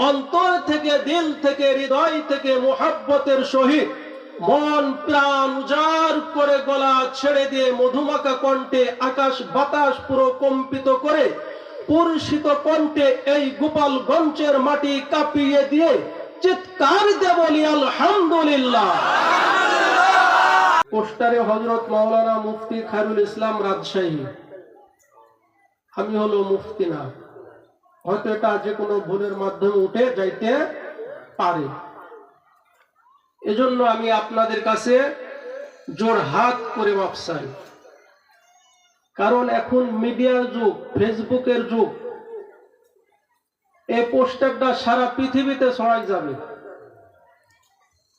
অন্তর থেকে, দিল থেকে, হৃদয় থেকে মুহাব্বতের সহিত মন প্রাণ উজাড় করে গলা ছেড়ে দিয়ে মধুমাখা কণ্ঠে আকাশ বাতাস পুরো কম্পিত করে পুরুষিত কণ্ঠে এই গোপালগঞ্জের মাটি কাঁপিয়ে দিয়ে চিৎকার দিয়ে বলি আলহামদুলিল্লাহ। পোস্টারে হযরত মাওলানা মুফতি খায়রুল ইসলাম রাজশাহী। আমি হলো মুফতি না, হয়তো এটা যে কোনো ভুলের মাধ্যমে উঠে যাইতে পারে। এজন্য আমি আপনাদের কাছে জোর হাত করে মাপ চাই, কারণ এখন মিডিয়ার যুগ, ফেসবুকের যুগ। এই পোস্টারটা সারা পৃথিবীতে ছড়াই যাবে।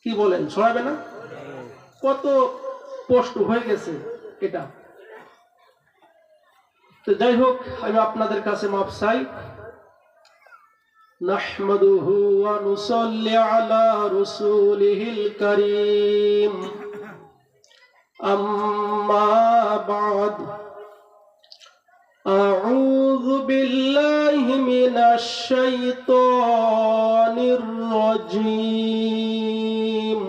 কি বলেন, ছড়াবে না? কত পোস্ট হয়ে গেছে এটা। তো যাই হোক, আমি আপনাদের কাছে মাপ চাই। নাহমাদুহু ওয়া নুসাল্লি আলা রাসূলিহিল কারীম, আম্মা বা'দ। আউযু বিল্লাহি মিনাশ শাইতানির রাজীম।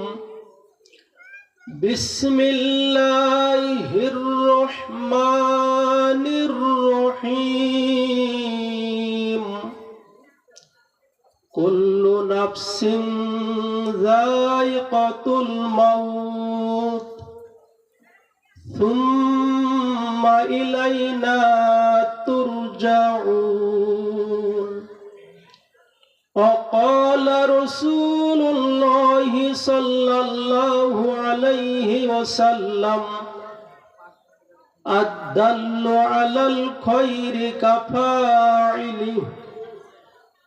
বিসমিল্লাহির রহমানির রহিম। কুল্লু নাফসিন যায়িকাতুল মাউত সুম্মা ইলাইনা তুরজাউন। وقال رسول الله صلى الله عليه وسلم الدل على الخير كفاعله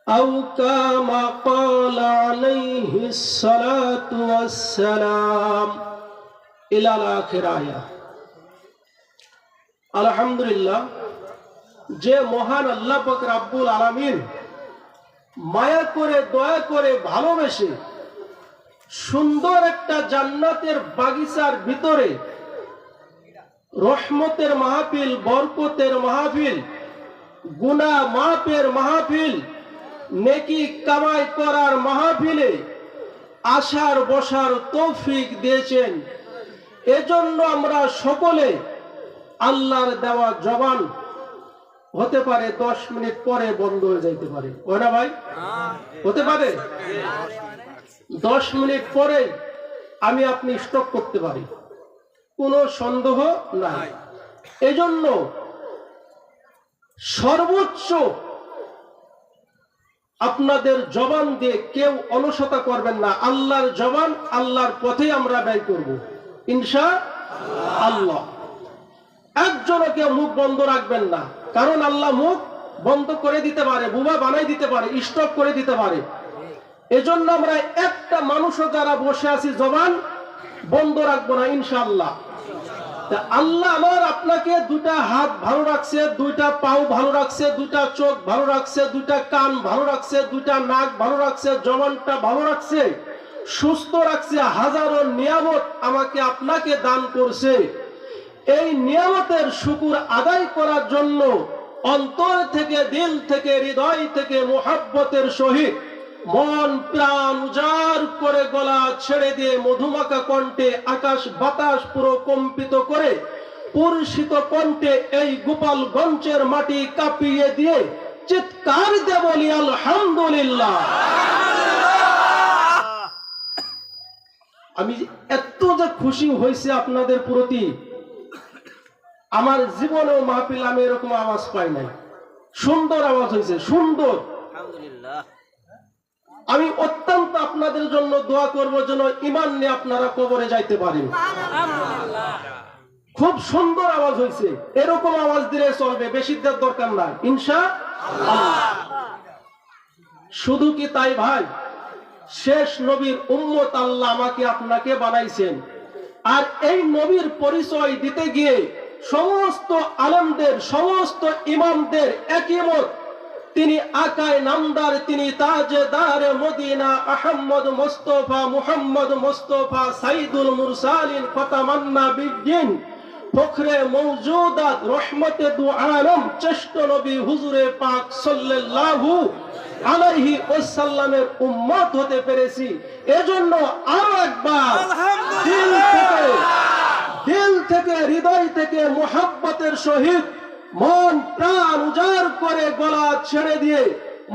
أو كما قال عليه الصلاة والسلام إلى آخر آية। আলহামদুলিল্লাহ, যে মহান আল্লাহ পাক রব্বুল আলামিন মায়া করে, দয়া করে, ভালোবেসে সুন্দর একটা জান্নাতের বাগিচার ভিতরে রহমতের মাহফিল, বরকতের মাহফিল, গুনাহ মাফের মাহফিল, নেকি কামাই করার মাহফিলে আসার বসার তৌফিক দিয়েছেন। এজন্য আমরা সকলে আল্লাহর দেওয়া জবান হতে পারে 10 মিনিট পরে বন্ধ হয়ে যাইতে পারে, হয় না ভাই? হতে পারে 10 মিনিট পরে আমি আপনি স্টপ করতে পারি, কোনো সন্দেহ নাই। এজন্য সর্বোচ্চ আপনাদের জবান দিয়ে কেউ অলসতা করবেন না। আল্লাহর জবান আল্লাহর পথে আমরা ব্যয় করব ইনশাআল্লাহ। একজনও কেউ মুখ বন্ধ রাখবেন না, কারণ আল্লাহ মুখ বন্ধ করে দিতে পারে, বুবা বানাই দিতে পারে, স্টপ করে দিতে পারে। এজন্য আমরা একটা মানুষও যারা বসে আছি জবান বন্ধ রাখবো না ইনশাআল্লাহ। আল্লাহ আমার আপনাকে দুটা হাত ভালো রাখছে, দুইটা পাও ভালো রাখছে, দুটা চোখ ভালো রাখছে, দুটা কান ভালো রাখছে, দুটা নাক ভালো রাখছে, জবানটা ভালো রাখছে, সুস্থ রাখছে। হাজারো নিয়ামত আমাকে আপনাকে দান করছে। এই নিয়ামতের শুকর আদায় করার জন্য অন্তর থেকে, দিল থেকে, হৃদয় থেকে মুহাব্বতের সহিত মন প্রাণ উজাড় করে গলা ছেড়ে দিয়ে মধুমাখা কণ্ঠে আকাশ বাতাস পুরো কম্পিত করে পুরুষিত কণ্ঠে এই গোপালগঞ্জের মাটি কাঁপিয়ে দিয়ে চিৎকার দিয়ে বলি আলহামদুলিল্লাহ। আমি এত যে খুশি হয়েছে আপনাদের প্রতি, আমার জীবনেও মাহফিল আমি এরকম আওয়াজ পাই নাই। সুন্দর আওয়াজ হয়েছে, সুন্দর। আমি অত্যন্ত আপনাদের জন্য দোয়া করব যেন ঈমান নিয়ে আপনারা কবরে যাইতে পারেন। খুব সুন্দর আওয়াজ হয়েছে, এরকম আওয়াজ দিলে চলবে, বেশি দেওয়ার দরকার নাই ইনশাআল্লাহ। শুধু কি তাই ভাই, শেষ নবীর উম্মত আল্লাহ আমাকে আপনাকে বানাইছেন। আর এই নবীর পরিচয় দিতে গিয়ে সমস্ত আলেমদের, সমস্ত ইমামদের একই মত, তিনি আকায় নামদার, তিনি তাজদার মদিনা, আহমদ মুস্তফা, মুহাম্মদ মুস্তফা, সাইদুল মুরসালিন, ফাতামান্না বিদ্দিন, ফখরে মওজুদাত রহমতে দু আলম শ্রেষ্ঠ নবী হুজুরে পাক সাল্লাল্লাহু আলাইহি ওয়াসাল্লামের উম্মত হতে পেরেছি। এজন্য আরো একবার দিল থেকে হৃদয় থেকে মুহাব্বতের সহিত মন প্রাণ উজাড় করে গলা ছেড়ে দিয়ে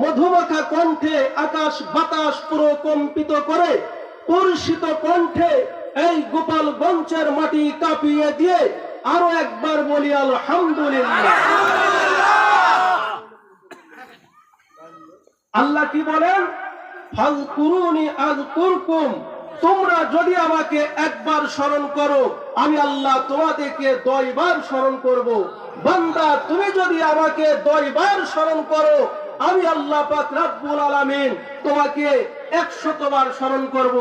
মধুমাখা কণ্ঠে আকাশ বাতাস পুরো কম্পিত করে পরিষিত কণ্ঠে এই গোপালগঞ্জের মাটি কাঁপিয়ে দিয়ে আরো একবার বলি আলহামদুলিল্লাহ। আল্লাহ কি বলেন? ফাযকুরুনি আযকুরকুম, তোমরা যদি আমাকে একবার স্মরণ করো আমি আল্লাহ তোমাদেরকে 10 বার স্মরণ করব। বান্দা তুমি যদি আমাকে 10 বার স্মরণ করো আমি আল্লাহ পাক রব্বুল আলামিন তোমাকে 100 বার স্মরণ করব।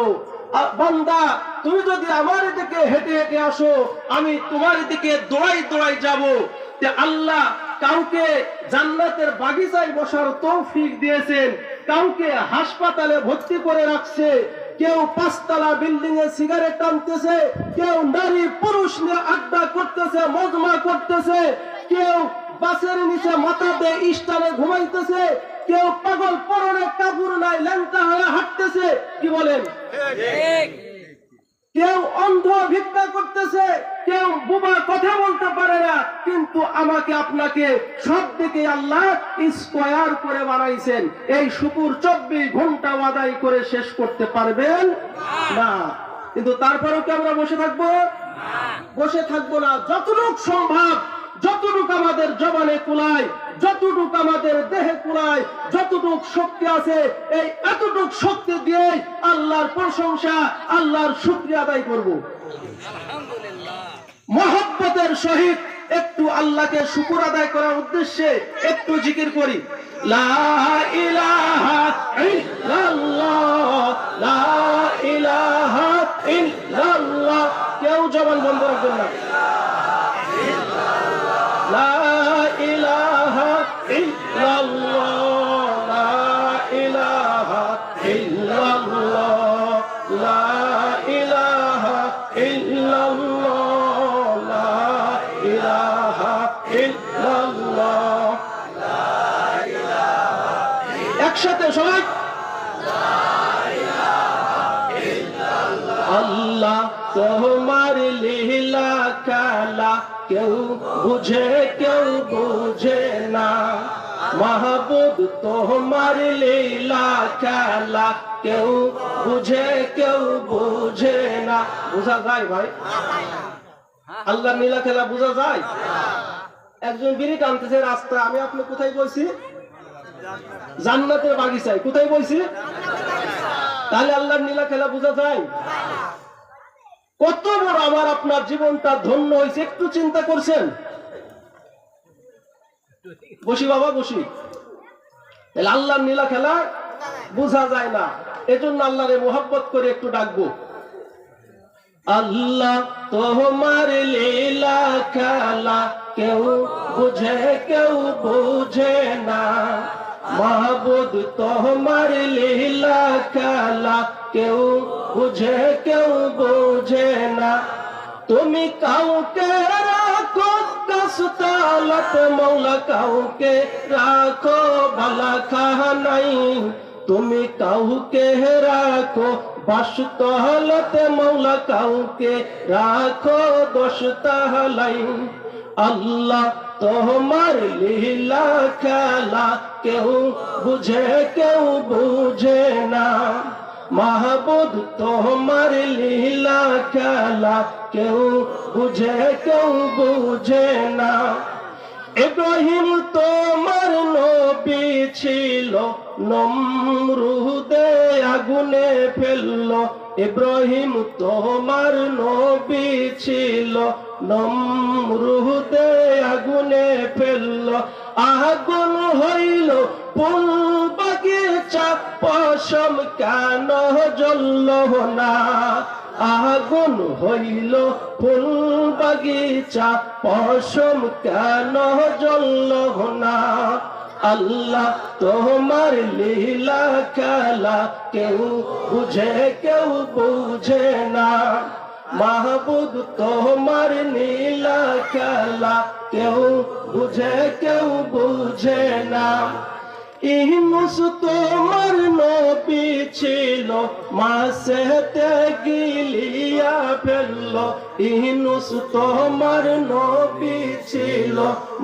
বান্দা তুমি যদি আমার দিকে হেঁটে হেঁটে আসো আমি তোমার দিকে দৌড়াই দৌড়াই যাব। আল্লাহ কাউকে জান্নাতের বাগিচায় বসার তৌফিক দিয়েছেন, কাউকে হাসপাতালে ভর্তি করে রাখছে, কেউ 5 তলা বিল্ডিং এ সিগারেট টানতেছে, কেউ নারী পুরুষ নিয়ে আড্ডা করতেছে, মজমা করতেছে, কেউ বাসের নিচে মাথা দিয়ে স্টানে ঘুমাইতেছে, কেউ পাগল পরনে কাপড় নাই ল্যাংটা হয়ে হাঁটতেছে। কি বলেন? কেউ অন্ধ ভিক্ষা করতেছে, কেউ বোবা কথা বলতে পারে না, কিন্তু আমাকে আপনাকে সব দিকে আল্লাহ স্কয়ার করে বানাইছেন। এই শুকুর 24 ঘন্টা আদায় করে শেষ করতে পারবেন না। কিন্তু তারপরেও কি আমরা বসে থাকবো? বসে থাকবো না। যতটুকু সম্ভব, যতটুকু আমাদের জবানে কুলায়, যতটুকু আমাদের দেহে কুলায়, যতটুকু শক্তি আছে এই এতটুকু শক্তি দিয়ে আল্লাহর প্রশংসা আল্লাহর শুকরিয়া আদায় করব। মহব্বতের সহিত একটু আল্লাহকে শুকর আদায় করার উদ্দেশ্যে একটু জিকির করি, লা ইলাহা ইল্লাল্লাহ, লা ইলাহা ইল্লাল্লাহ। কেউ জবান বন্ধ রাখবেন না। লা ইলাহা ইল্লাল্লাহ, লা ইলাহা ইল্লাল্লাহ, লা ইলাহা ইল্লাল্লাহ, লা ইলাহা ইল্লাল্লাহ। একসাথে সবাই আল্লাহ তোমার লীলা খেলা কেউ বুঝে কেউ বুঝে না, মাহবুব তোমার লীলা খেলা কেউ বুঝে কেউ বুঝে না। বুঝা যায় ভাই? আল্লাহর লীলা খেলা বুঝা যায়? একজন বিড়ি টানতেছে রাস্তা, আমি আপনি কোথায় বলছি? জান্নাতের বাগিচায়। কোথায় বলছি? তাহলে আল্লাহর লীলা খেলা বুঝা যায়? কত বড় আমার আপনার জীবনটা ধন্য হয়েছে একটু চিন্তা করছেন? বসি বাবা বসি। তাহলে আল্লাহর লীলা খেলা বুঝা যায় না, এজন্য আল্লাহরে মোহাব্বত করে একটু ডাকবো। আল্লাহ তোমার লীলা খেলা কেউ বুঝে কেউ বুঝে না, মাহবুব তোমার লীলা খেলা কেউ বুঝে কেউ বুঝে না। তুমি কাউকে রাখো কাসতালত মৌলা, কাউকে রাখো ভালা খানাই, তুমি কাউকে রাখো বাসতহলতে মৌলা, কাউকে রাখো দশতহলাই। আল্লাহ তোমার লীলা খেলা কেউ বুঝে কেউ বুঝে না, মাহবুব তোমার লীলা খেলা কেউ বুঝে কেউ বুঝে না। ইব্রাহিম তোমার নবী ছিল, নমরুদে আগুনে ফেললো। ইব্রাহিম তোমার নবী ছিল, নমরুদে আগুনে ফেললো। আগুন হইল ফুল বাগিচা, পশম কেন জ্বলল না? আগুন হইল ফুল বাগিচা, পশম কেন জ্বলল না? আল্লাহ তোমার লীলা খেলা কেউ বুঝে কেউ বুঝে না, মাহবুব তোমার নীলা খেলা কেউ বুঝে না। ইউনূস তোমার নবী ছিল, মাছেতে গিলিয়া ফেললো। ইউনূস তোমার নবী ছিল,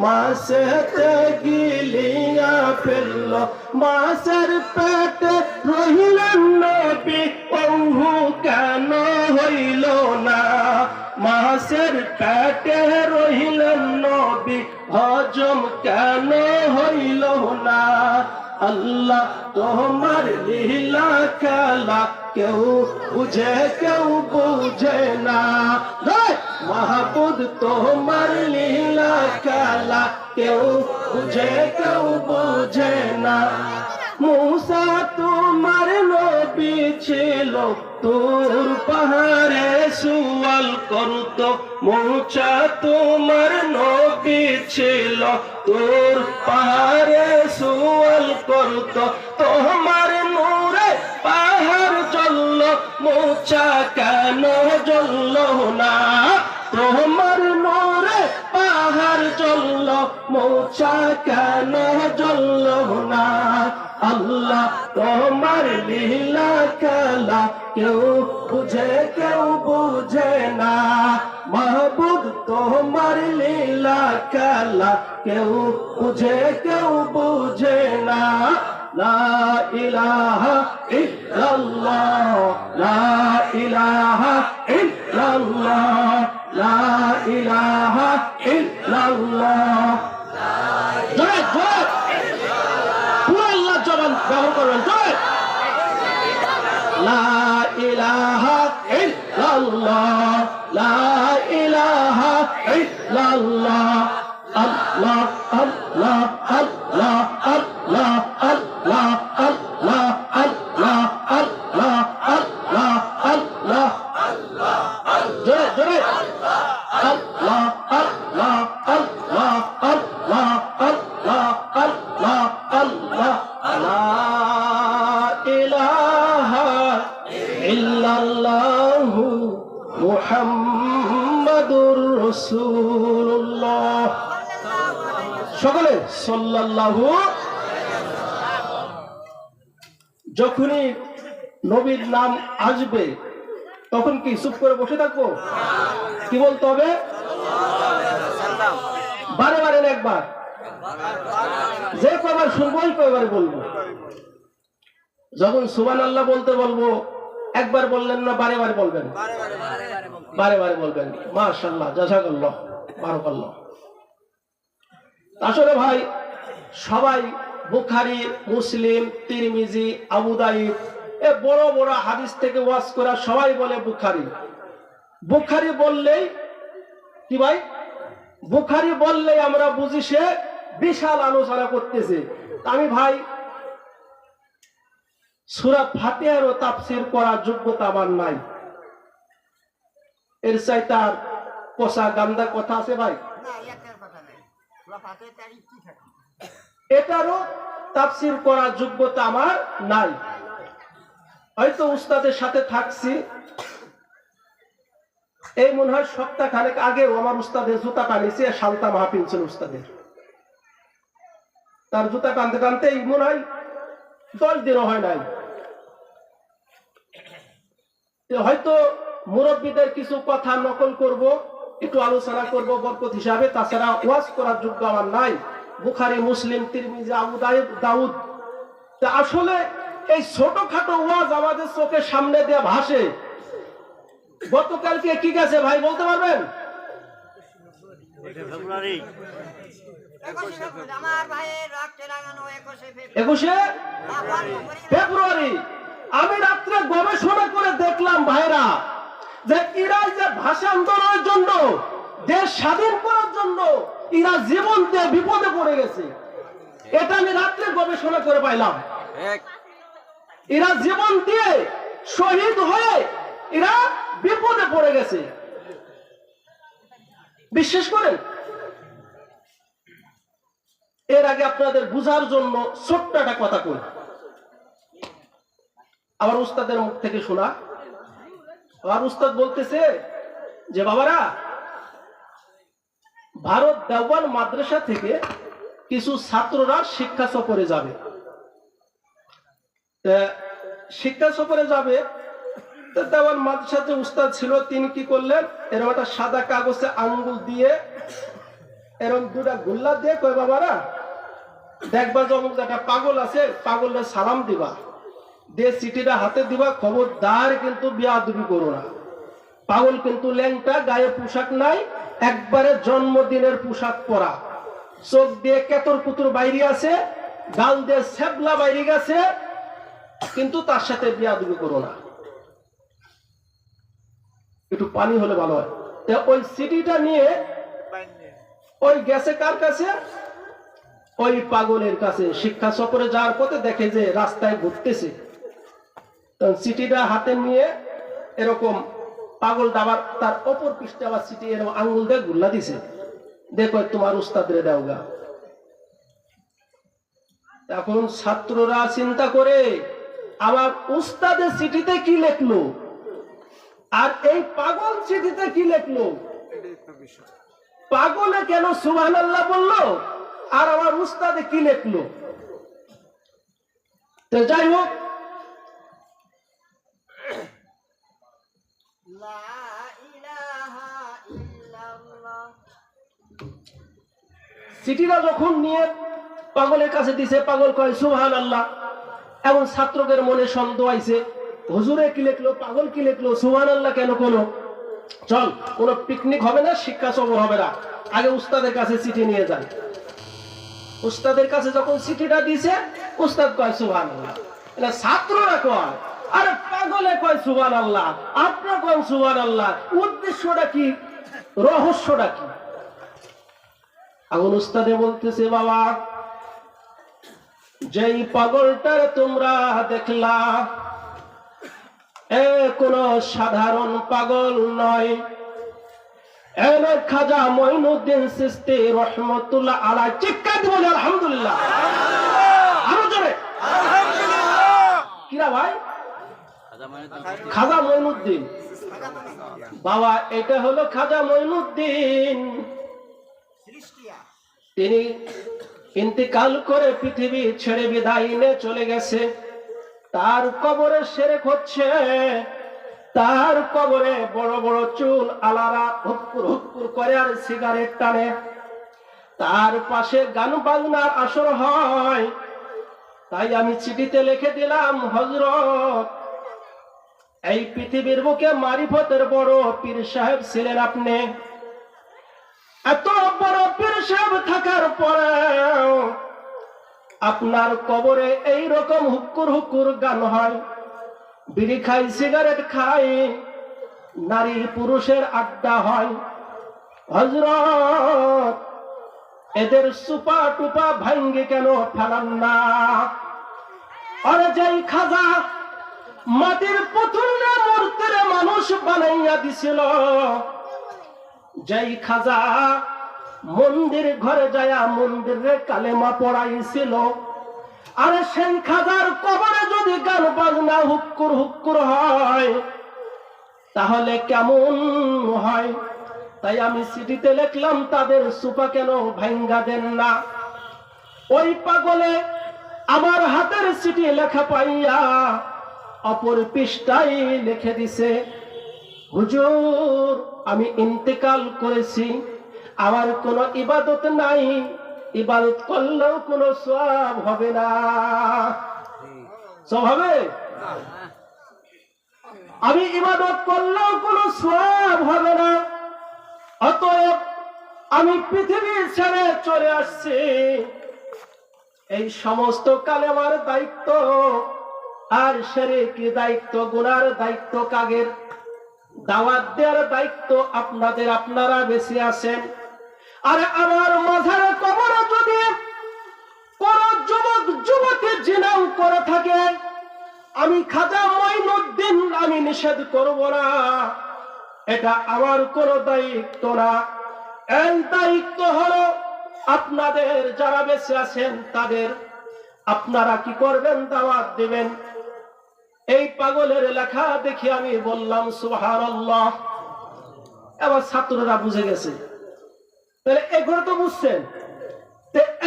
মাছেতে গিলিয়া ফেললো। মাছের পেটে রহিলেন নবী, ওহু কেন হইল না? মাছের পেটে রহিলেন নবী, হজম কেন হইল না? আল্লাহ তোমার লীলা খেলা কেউ বুঝে না। মাহবুব তোমার লীলা খেলা কেউ বুঝে না। মূসা তোমার নবী ছিল, তোর পাহাড়ে সুয়াল করত। মূসা তোমার নবী ছিল, তোর পাহাড়ে সুয়াল করত। তোমার নূরে পাহাড় জ্বলল, মূসা কেন জ্বলল না? তোমার নূরে পাহাড় জ্বলল, মূসা কেন জ্বলল না? আল্লাহ তোমার লীলা খেলা কেউ বুঝে না। মাহবুব তোমার লীলা খেলা কেউ বুঝে না। লা ইলাহা ইল্লাল্লাহ, লা ইলাহা ইল্লাল্লাহ, লা ইলাহা ইল্লাল্লাহ। জয় জয় পুরো আল্লাহ জবান ব্যবহার করবেন। জয় লা ইলাহা ইল্লাল্লাহ, লা ইলাহা ইল্লাল্লাহ। আল্লাহ আল্লাহ আল্লাহ আল্লাহ আল্লাহ আল্লাহ আল্লাহ আল্লাহ আল্লাহ আল্লাহ আল্লাহ। জোরে জোরে আল্লাহ আল্লাহ আল্লাহ আল্লাহ আল্লাহ আল্লাহ আল্লাহ। লা ইলাহা ইল্লাল্লাহু মুহাম্মাদুর রাসূলুল্লাহ। সকলে সাল্লাল্লাহু। যখনই নবীর নাম আসবে তখন কি চুপ করে বসে থাকবো? কি বলতে হবে? বারে বারে একবার, যে কবার শুনবো ওই কয়বার বলবো। যখন সুবহানাল্লাহ বলতে বলবো, একবার বললেন না, বারে বারে বলবেন, বারে বারে বলবেন। মাশাআল্লাহ, জাযাকাল্লাহ, বারাকাল্লাহ। আসলে ভাই সবাই বুখারী, মুসলিম, তিরমিজি, আবু দাউদ এ বড় বড় হাদিস থেকে ওয়াজ করা সবাই বলে বুখারী। বুখারী বললেই কি ভাই, বুখারী বললেই আমরা বুঝি সে বিশাল আলোচনা করতেছে। আমি ভাই সূরা ফাতিহারও তাফসীর করার যোগ্যতা আমার নাই। এর চাইতে আর পোষা গান্দা কথা আছে ভাই? এটারও তাফসীর করার যোগ্যতা আমার নাই। হয়তো উস্তাদের সাথে থাকছি, এই মনে হয় সপ্তাহ খানেক আগেও আমার উস্তাদের জুতা টানিছে, শান্তা মাহফিল ছিল উস্তাদের। তার জুতা টানতে টানতে এই মনে হয় 10 দিনও হয় নাই। হয়তো মুরব্বীদের কিছু কথা নকল করব, একটু আলোচনা করব বরকত হিসাবে, তাছাড়া ওয়াজ করার যোগ্য আমার নাই। বুখারী, মুসলিম, তিরমিজি, আবু দাউদ। তা আসলে এই ছোটখাটো ওয়াজ আমাদের চোখের সামনে দিয়ে ভাসে। গতকালকে কি গেছে ভাই বলতে পারবেন? 21 ফেব্রুয়ারি। আমি রাত্রে গবেষণা করে দেখলাম ভাইরা, যে এরা যে ভাষা আন্দোলনের জন্য, দেশ স্বাধীন করার জন্য এরা জীবন দিয়ে বিপদে পড়ে গেছে। এটা আমি রাত্রে গবেষণা করে পাইলাম। এরা জীবন দিয়ে শহীদ হয়ে এরা বিপদে পড়ে গেছে। বিশ্বাস করেন? এর আগে আপনাদের বুঝার জন্য ছোট্ট একটা কথা কই, আমার উস্তাদের মুখ থেকে শোনা। আমার উস্তাদ বলতেছে, যে বাবারা, ভারত দেওবন্দ মাদ্রাসা থেকে কিছু ছাত্ররা শিক্ষা সফরে যাবে। শিক্ষা সফরে যাবে, দেওবন্দ মাদ্রাসাতে উস্তাদ ছিল, তিনি কি করলেন, এরকম একটা সাদা কাগজে আঙ্গুল দিয়ে এরকম দুটা গুল্লা দিয়ে কয় বাবারা দেখবা যে অমুক একটা পাগল আছে, পাগলটা সালাম দিবা, দিয়ে চিঠিটা হাতে দিবা, খবরদার কিন্তু বেয়াদবি করো না। পাগল কিন্তু ল্যাংটা, গায়ে পোশাক নাই, একবারে জন্মদিনের পোশাক পরা, চোখ দিয়ে কেতর কুতুর বাইরে আছে, গাল দিয়ে সেবলা বাইরে গেছে, কিন্তু তার সাথে বেয়াদবি করো না। একটু পানি হলে ভালো হয়। ওই চিঠিটা নিয়ে ওই গেছে কার কাছে? ওই পাগলের কাছে। শিক্ষা সফরে যাওয়ার পথে দেখে যে রাস্তায় ঘুরতেছে, চিঠিটা হাতে নিয়ে এরকম পাগল আবার তার অপর পৃষ্ঠে আবার চিঠি এরকম আঙ্গুল দিয়ে গুল্লা দিছে, দেখো তোমার উস্তাদরে দেওগা। এখন ছাত্ররা চিন্তা করে আমার উস্তাদের চিঠিতে কি লেখলো আর এই পাগল চিঠিতে কি লেখলো, পাগলে কেন সুবহানাল্লাহ বললো আর আমার উস্তাদে কি লেখলো। তো যাই হোক, চিঠিটা যখন নিয়ে পাগলের কাছে দিছে, পাগল কয় সুবহানাল্লাহ। এমন ছাত্রদের মনে সন্দেহ আইছে, হুজুরে কি লিখলো, পাগল কি লিখলো, সুবহানাল্লাহ কেন কোনো, চল কোনো পিকনিক হবে না, শিক্ষা সফর হবে না, আগে উস্তাদের কাছে চিঠি নিয়ে যান। উস্তাদের কাছে যখন চিঠিটা দিছে, উস্তাদ কয় সুবহানাল্লাহ। এটা ছাত্ররা কয়, আরে পাগলে কয় সুবহানাল্লাহ, আপনারা কয় সুবহানাল্লাহ, উদ্দেশ্যটা কি, রহস্যটা কি? এখন উস্তাদে বলতেছে, বাবা যেই পাগলটার তোমরা দেখলা এ কোন সাধারণ পাগল নয়, এর খাজা মঈনুদ্দিন চিশতি রহমাতুল্লাহ আলাইহি। চিৎকার দিয়ে বলি আলহামদুলিল্লাহ, আরো জোরে আলহামদুলিল্লাহ। কিরা ভাই? খাজা মঈনুদ্দিন। বাবা এটা হলো খাজা মঈনুদ্দিন, তিনি ইন্তেকাল করে পৃথিবী ছেড়ে বিদায় নিয়ে চলে গেছে। তার কবরে সেরেক হচ্ছে, তার কবরে বড় বড় চুল আলারা হুক্কুর হুক্কুর করে আর সিগারেট টানে, তার পাশে গান বাজনার আসর হয়। তাই আমি চিঠিতে লিখে দিলাম, হযরত এই পৃথিবীর বুকে মারিফতের বড় পীর সাহেব ছিলেন আপনি, এত বড় পীর সাহেব থাকার পরেও আপনার কবরে এই রকম হুক্কুর হুক্কুর গান হয়, বিড়ি খাই, সিগারেট খাই, নারী পুরুষের আড্ডা হয়। হযরত এদের সুপা টুপা ভাঙ্গে কেন ফেলান না? আরে যেই খাজা মাটির পুতুলরা মূর্তির মানুষ বানাইয়া দিছিল, যেই খাজা মন্দির ঘরে যায়া মন্দিরে কালেমা পড়াইছিল, আরে সেই খাজার কবরে যদি গান বাজনা হুক্কুর হুক্কুর হয় তাহলে কেমন হয়? তাই আমি চিঠিতে লিখলাম, তাদের সুপা কেন ভাঙ্গা দেন না? ওই পাগলে আমার হাতের চিঠি লেখা পাইয়া অপর পৃষ্ঠায় লিখে দিছে, হুজুর আমি ইন্তেকাল করেছি, আমার কোনো ইবাদত নাই, ইবাদত করলেও কোনো সওয়াব হবে না। সওয়াব হবে? আমি ইবাদত করলেও কোনো সওয়াব হবে না, অতএব আমি পৃথিবী ছেড়ে চলে আসছি। এই সমস্ত কালেমার দায়িত্ব আর শিরকি দায়িত্ব, গুনার দায়িত্ব কাগের? দাওয়াত দেওয়ার দায়িত্ব আপনাদের, আপনারা বেঁচে আছেন। আর আমার মাঝারে কবরে যদি কোন যুবক যুবতী জিনাও করে থাকে, আমি খাজা মঈনুদ্দিন আমি নিষেধ করব না, এটা আমার কোন দায়িত্ব না। এই দায়িত্ব হলো আপনাদের, যারা বেঁচে আছেন তাদের। আপনারা কি করবেন? দাওয়াত দিবেন। এই পাগলের লেখা দেখি আমি বললাম সুবহানাল্লাহ। এবার ছাত্ররা বুঝে গেছে। তাহলে এগুলো তো বুঝছেন,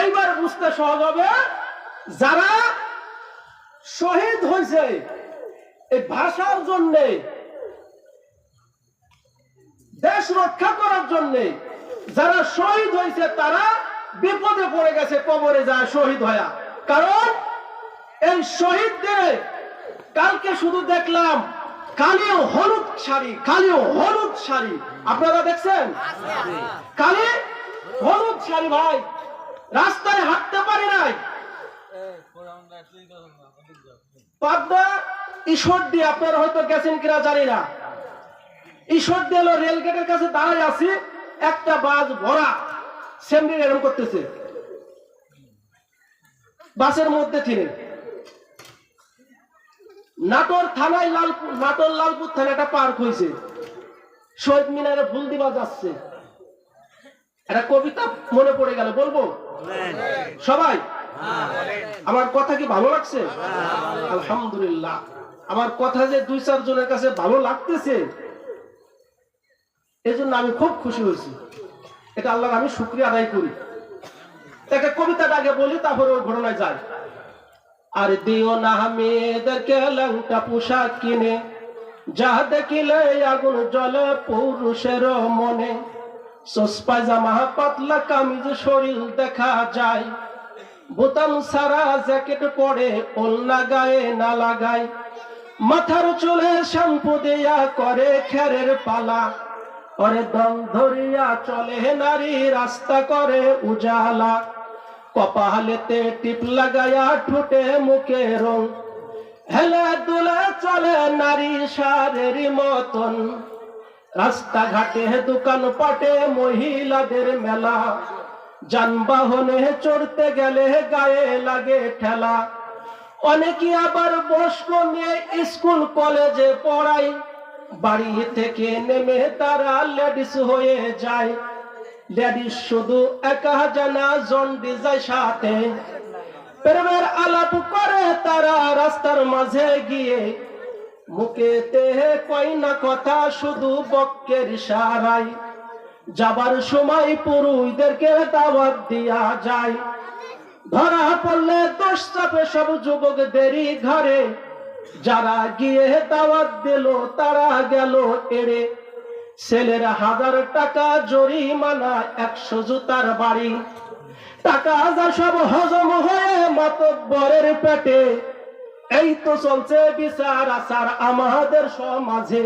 এইবার বুঝতে সহজ হবে যারা শহীদ হয়েছে এই ভাষার জন্য, দেশ রক্ষা করার জন্য, যারা শহীদ হয়েছে তারা বিপদে পড়ে গেছে কবরে যায় শহীদ হয়া। কারণ এই শহীদদের কালকে শুধু দেখলাম খালি হলুদ শাড়ি, খালি হলুদ শাড়ি, আপনারা দেখছেন খালি হলুদ শাড়ি। ভাই রাস্তায় হাঁটতে পারি নাই। পাবনা ঈশ্বরদী আপনারা হয়তো গেছেন কিনা জানি না, ঈশ্বরদী হলো রেলগেটের কাছে দাঁড়ায় আছি, একটা বাস ভরা সেমনি এরকম করতেছে বাসের মধ্যে থেকে। নাটোর থানায় নাটোর লালপুর থানাটা পার্ক হয়েছে, শহীদ মিনারে ফুল দিবা যাচ্ছে। একটা কবিতা মনে পড়ে গেল, বলবো সবাই? আমার কথা কি ভালো লাগছে? আলহামদুলিল্লাহ। আমার কথা যে 2-4 জনের কাছে ভালো লাগতেছে, এই জন্য আমি খুব খুশি হয়েছি। এটা আল্লাহর আমি শুকরিয়া আদায় করি। একটা কবিতাটা আগে বলি, তারপরে ওই ঘটনায় যাই। আর দিও না মেয়েদেরকে ল্যাংটা পোশাক কিনে, যা দেখিলে আগুন জ্বলে পুরুষের মনে। সোস পায়জামা পাতলা কামিজ শরীর দেখা যায়, বোতাম সারা জ্যাকেট পরে ওলনা গায়ে না লাগায়। মাথার চুলে শ্যাম্পু দিয়া করে খেরের পালা, ওরে দম ধরিয়া চলে নারী রাস্তা করে উজালা। কপালেতে টিপ লাগায়া ঠোঁটে মুখে রং, হেলে দুলে চলে নারী সারের মতন। রাস্তাঘাটে দোকান পাটে মহিলাদের মেলা, যানবাহনে চড়তে গেলে গায়ে লাগে ঠেলা। অনেকে আবার বয়স্ক নিয়ে স্কুল কলেজে পড়ায়, বাড়ি থেকে নেমে তারা লেডিস হয়ে যায়। লেডিস শুধু একা জানা জন্ডি যায় সাথে, প্রেমের আলাপ করে তারা রাস্তার মাঝে গিয়ে। মুখেতে কয় না কথা, শুধু বক্কের ইশারায়। যাবার সময় পুরুষদেরকে দাওয়াত দিয়া যায়, ধরা পড়লে দোষ চাপে সব যুবকদেরই ঘরে। যারা গিয়ে দাওয়াত দিল তারা গেল এড়ে, ছেলেরা 1000 টাকা জরিমানা, 100 জুতার বাড়ি। টাকা যা সব হজম হয়ে মাতব্বরের পেটে, এই তো চলছে বিচার আচার আমাদের সমাজে।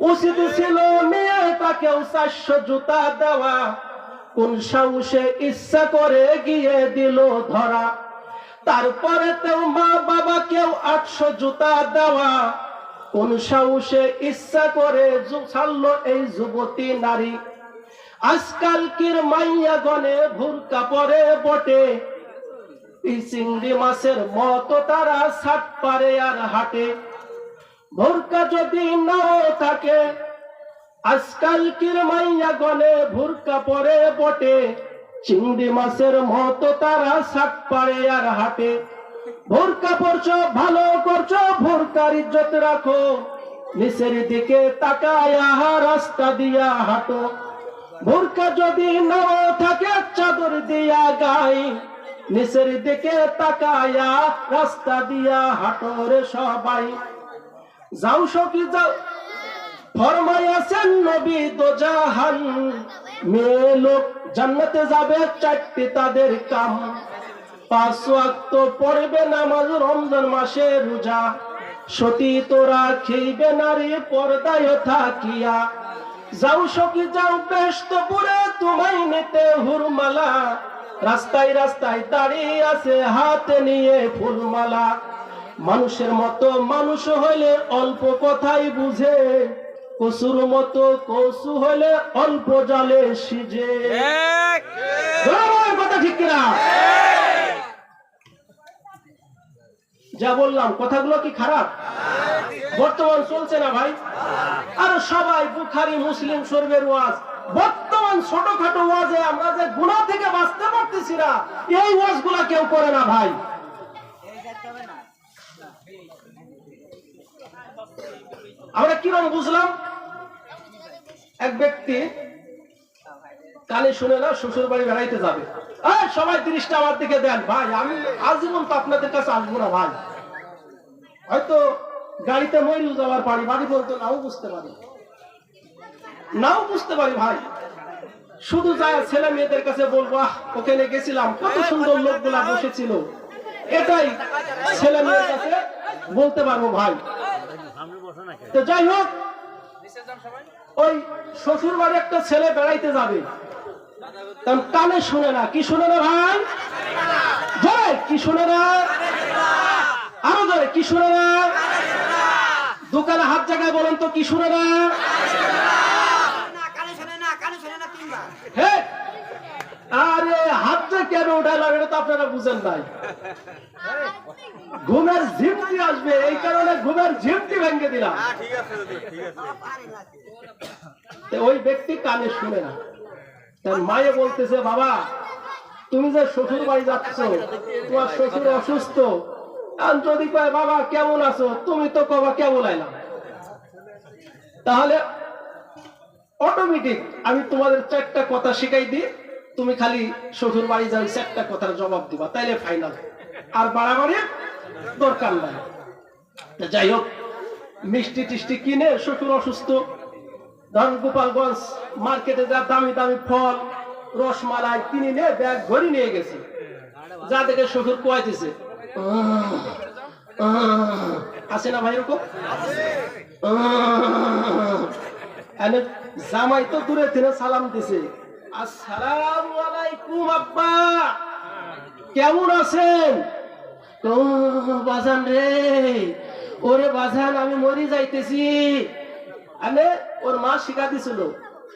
উচিত ছিল মেয়েটাকেও 400 জুতা দেওয়া, কোন সাহসে ইচ্ছা করে গিয়ে দিল ধরা। তারপরে তেও মা বাবাকেও 800 জুতা দেওয়া, কোন সাহসে ইচ্ছা করে ছাড়লো এই যুবতী নারী। আজকাল কির মাইয়া গনে ভুরকা পরে বটে, চিংড়ি মাছের মতো তারা ছাট পারে আর হাটে। ভুরকা যদি নাও থাকে, আজকাল কির মাইয়া গনে ভুরকা পরে বটে, চিংড়ি মাছের মতো তারা ছাট পারে আর হাটে। ভুরকা পরছো ভালো করছো, ভুরকার ইজ্জত রাখো, নিচের দিকে তাকায়া রাস্তা দিয়া হাঁটো। ভুরকা যদি নাও থাকে চাদর দিয়া গাই, নিচের দিকে তাকায়া রাস্তা দিয়া হাঁটো রে সবাই। যাও সখী যাও, ফরমাইয়াছেন নবী দোজাহান, মেয়ে লোক জান্নাতে যাবে 4টি তাদের কাম। 5 ওয়াক্ত পড়বে নামাজ, রমজান মাসে রোজা, সতী তোরা খেইবে নারী পর্দায় থাকিয়া। যাও সখী যাও বেহেশতপুরে তোমায় নিতে হুরমালা, রাস্তায় রাস্তায় দাঁড়িয়ে আছে হাতে নিয়ে ফুলমালা। মানুষের মতো মানুষ হইলে অল্প কথাই বুঝে, কসুর মতো কসু হইলে অল্প জালে সিজে। কথা ঠিক কিনা? যা বললাম কথাগুলো কি খারাপ? বর্তমান চলছে না ভাই? আর সবাই বুখারী মুসলিম শরীফের ওয়াজ, বর্তমান ছোটখাটো ওয়াজে আমরা যে গুনাহ থেকে বাঁচতে পারতেছি না, এই ওয়াজগুলা কেউ করে না ভাই। আমরা কিরকম বুঝলাম? এক ব্যক্তি কানে শুনে না শ্বশুর বাড়ি বেড়াইতে যাবে, সবাই 30টা আমার দিকে দেন ভাই, আমি আজীবন তো আপনাদের কাছে আসবো না ভাই, হয়তো গাড়িতে মরেও যাওয়ার পারি, বাড়ি বলতো নাও বুঝতে পারি ভাই, শুধু যায় ছেলে মেয়েদের কাছে বলবো ওখানে গেছিলাম কত সুন্দর লোকগুলা বসেছিল, এটাই ছেলে মেয়ের কাছে বলতে পারবো ভাই। তো যাই হোক, ওই শ্বশুর বাড়ি একটা ছেলে বেড়াইতে যাবে, কারণ কানে শুনে না, কি শুনে না ভাই, জয় কি শুনে না, আরো জয় কি শুনে না, দোকানে হাত জায়গায় বলেন তো কি শুনে না, আরে হাতটা কেন উঠাইলাম এটা তো আপনারা বুঝেন নাই, ঘুমের ঝিমটি আসবে এই কারণে ঘুমের ঝিমটি ভেঙে দিলাম। ওই ব্যক্তি কানে শুনে না, তার মায়ে বলতেছে বাবা তুমি যে শ্বশুর বাড়ি যাচ্ছ, তোমার শ্বশুর অসুস্থ, আর যদি কয় বাবা কেমন আছো, তুমি তো কবা কেমন আইলাম, তাহলে অটোমেটিক আমি তোমাদের 4টা কথা শিখাই দিই, তুমি খালি শ্বশুর বাড়ি যাও 4টা কথার জবাব দিবা, তাইলে ফাইনাল, আর বাড়াবাড়ির দরকার নাই। যাই হোক, মিষ্টি টিষ্টি কিনে, শ্বশুর অসুস্থ, ধরেন গোপালগঞ্জ মার্কেটে যা দামি দামি ফল রসমালাই কিনে নিয়ে ব্যাগ ভরি নিয়ে গেছে, যা দেখে শ্বশুর কোয়াইতেছে, আছে না ভাই এরকম, জামাই তো দূরে থেকে সালাম দিছে, আসসালামু আলাইকুম আব্বা কেমন আছেন, বাজান রে, ওরে বাজান আমি মরি যাইতেছি, আরে ওর মা শিখা দিছিল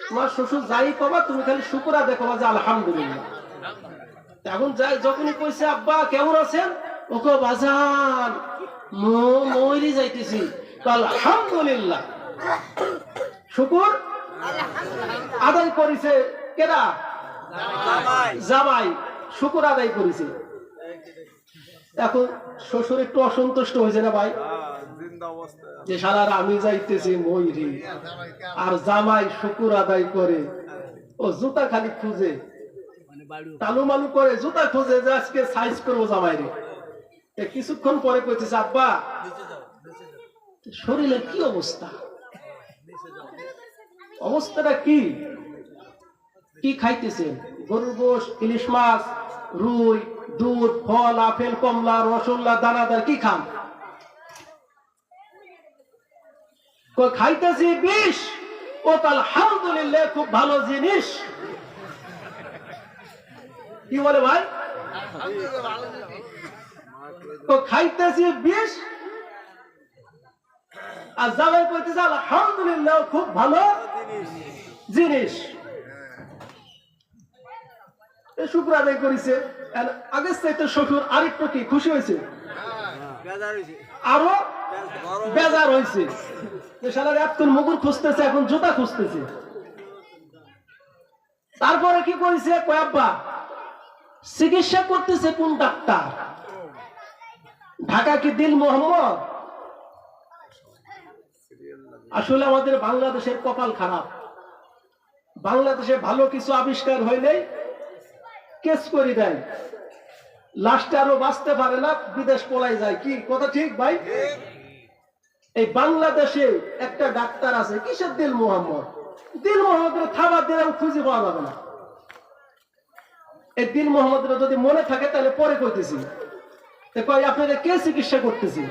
তোমার শ্বশুর যাই কবা তুমি খালি শুকরা দেখো যে আলহামদুলিল্লাহ, এখন যাই যখনই কইছে আব্বা কেমন আছেন, ওকে বাজান মরি যাইতেছি, আলহামদুলিল্লাহ, শুকুর আদায় করেছে কেডা, জামাই শুকুর আদায় করেছে। এখন শ্বশুর একটু অসন্তুষ্ট হয়েছে না ভাই, যে সারা আমি যাইতেছি ময়ূরী আর জামাই শুকুর আদায় করে, ও জুতা খালি খুঁজে তালুমালু করে জুতা খুঁজে যে আজকে সাইজ করবো জামাইরে, কিছুক্ষণ পরে কইতেছে আব্বা শরীরে কি অবস্থা, অবস্থাটা কি কি খাইতেছেন, গরুর গোশ, ইলিশ মাছ, রুই, দুধ, ফল, আপেল, কমলা, রসগোল্লা, দানাদার কি খান, খাইতেছি বিষ, ও আলহামদুলিল্লাহ খুব ভালো জিনিস, কি বলে ভাই, তো খাইতেছি বিষ আর জামাই কইতেছে আলহামদুলিল্লাহ খুব ভালো জিনিস, শুকর আদায় করেছে, আগের চাইতে শ্বশুর আরেকটু কি খুশি হয়েছে, আরো বেজার হয়েছে, এখন মুগুর খুঁজতেছে, এখন জুতা খুঁজতেছে, তারপরে কি করেছে কয়াব্বা চিকিৎসা করতেছে কোন ডাক্তার, ঢাকা কি দিল মোহাম্মদ, আসলে আমাদের বাংলাদেশের কপাল খারাপ, বাংলাদেশে ভালো কিছু আবিষ্কার হইলেই কেস করে দেয়, লাস্টে আরো বাঁচতে পারে না, বিদেশ পলাই যায়, কি কথা ঠিক ভাই, এই বাংলাদেশে একটা ডাক্তার আছে কিসের দিল মোহাম্মদের খাবার দিলেও খুঁজে পাওয়া যাবে না, এই দিল মোহাম্মদের যদি মনে থাকে তাহলে পরে কইতেছি, আপনাদের কে চিকিৎসা করতেছি,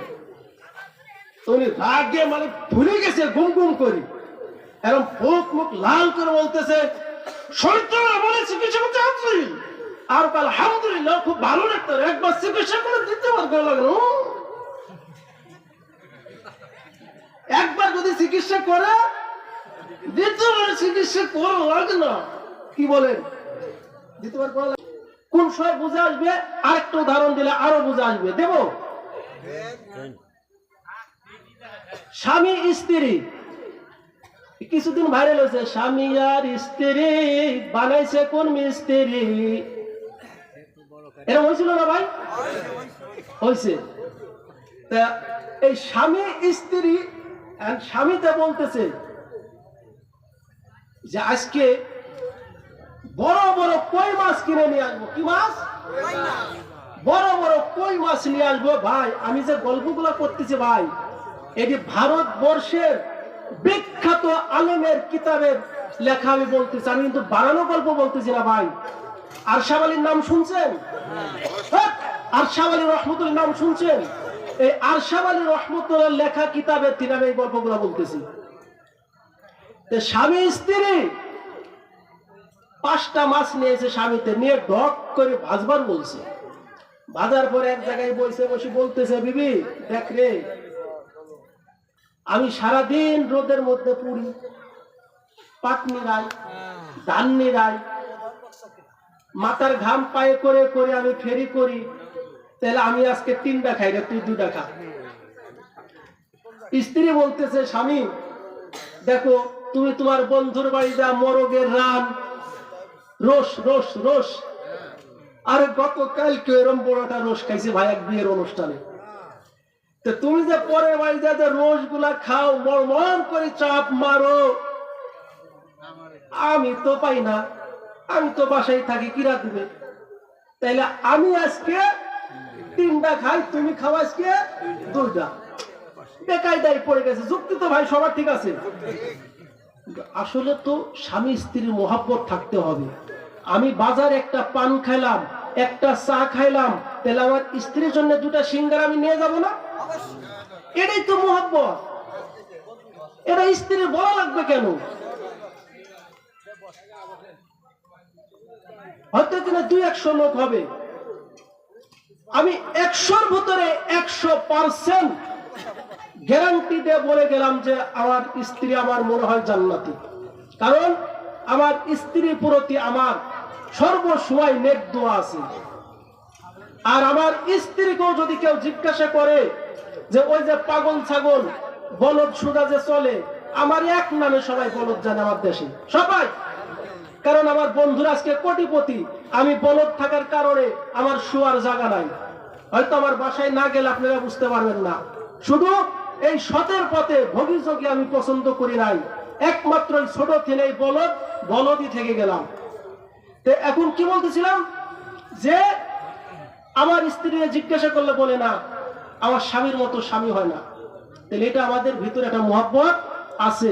উনি রাগে মানে ভুলে গেছে গুম গুম করি, এরকম মুখ মুখ লাল করে বলতেছে চিকিৎসা করতে আসছি, আর আলহামদুলিল্লাহ খুব ভালো ডাক্তার, একবার চিকিৎসা করে দিতে পারবে লাগলো, একবার যদি চিকিৎসা করে দ্বিতীয়বার চিকিৎসা করা লাগে না, কি বলেন, দ্বিতীয়বার করা লাগে, কোন সময় বুঝে আসবে, আরেকটা উদাহরণ দিলে আরো বুঝে আসবে, দেব, স্বামী স্ত্রী কিছুদিন ভাইরাল হয়েছে, স্বামী আর স্ত্রী বানাইছে কোন মিস্ত্রি, এরকম হয়েছিল না ভাই, হয়েছে, এই স্বামী স্ত্রী স্বামীতে বলতেছে যে আজকে বড় বড় কই মাছ কিনে নিয়ে আসবো। কি মাছ? বড় বড় কই মাছ নিয়ে আসবো। ভাই আমি যে গল্পগুলো করতেছি ভাই, এটি ভারতবর্ষের বিখ্যাত আলেমের কিতাবের লেখা আমি বলতেছি, আমি কিন্তু বানানো গল্প বলতেছি না ভাই। আরশাদ আলীর নাম শুনছেন? আরশাদ আলী রহমতুল্লাহ নাম শুনছেন? এই আরশাদ আলী রহমতুল্লাহ লেখা কিতাবের থেকে আমি এই গল্পগুলো বলতেছি। স্বামী স্ত্রী 5টা মাছ নিয়েছে, স্বামীতে নিয়ে ঢক করে ভাজবার বলছে। ভাজার পরে এক জায়গায় বসে বসে বলতেছে, বিবি দেখ রে, আমি সারাদিন রোদের মধ্যে পুরি, পাট নিরাই, ধান নিরাই, মাথার ঘাম পায়ে করে করে আমি ফেরি করি, তাহলে আমি আজকে 3টা খাই রে, তুই 2টা খা। স্ত্রী বলতেছে, স্বামী দেখো, তুমি তোমার বন্ধুর বাড়ি যা মোরগের রান, রোস রোস রোস, আরে গতকালকে এরকম বড়টা রোস খাইছে ভাই এক বিয়ের অনুষ্ঠানে। তো তুমি যে পরের বাড়ি যা যে রোস গুলা খাও, মরমর করে চাপ মারো, আমি তো পাই না, আমি তো বাসায় থাকি, কিরা দিবে? তাইলে আমি আজকে 3টা খাই, তুমি খাও আজকে 2টা। বেকায়দায় পড়ে গেছে। যুক্তি তো ভাই সবার ঠিক আছে। আসলে তো স্বামী স্ত্রীর মহব্বত থাকতে হবে। আমি বাজারে একটা পান খাইলাম, একটা চা খাইলাম, তাহলে আমার স্ত্রীর জন্য 2টা সিঙ্গারা আমি নিয়ে যাব না? এটাই তো মহব্বত। এটা স্ত্রীর বলা লাগবে কেন? হয়তো কিনা 200 লোক হবে, আমি 100-র ভিতরে 100% গ্যারান্টি দিয়ে বলে গেলাম যে আমার স্ত্রী আমার মনে হয় জান্নাতি। কারণ আমার স্ত্রীর প্রতি আমার সর্বসময় নেক দোয়া আছে। আর আমার স্ত্রীকেও যদি কেউ জিজ্ঞাসা করে যে ওই যে পাগল ছাগল বলদ সুদা যে চলে, আমার এক নামে সবাই বলদ জানে আমার দেশে সবাই। কারণ আমার বন্ধুরা আজকে কোটিপতি, আমি বলদ থাকার কারণে আমার শোয়ার জায়গা নাই। হয়তো আমার বাসায় না গেলে আপনারা বুঝতে পারবেন না। শুধু এই সতের পথে ভোগীযোগী আমি পছন্দ করি নাই, একমাত্র ছোট থেকে বলদই থেকে গেলাম। তো এখন কি বলতেছিলাম যে আমার স্ত্রী জিজ্ঞাসা করলে বলে না আমার স্বামীর মতো স্বামী হয় না, তাহলে এটা আমাদের ভিতরে একটা মহব্বত আছে।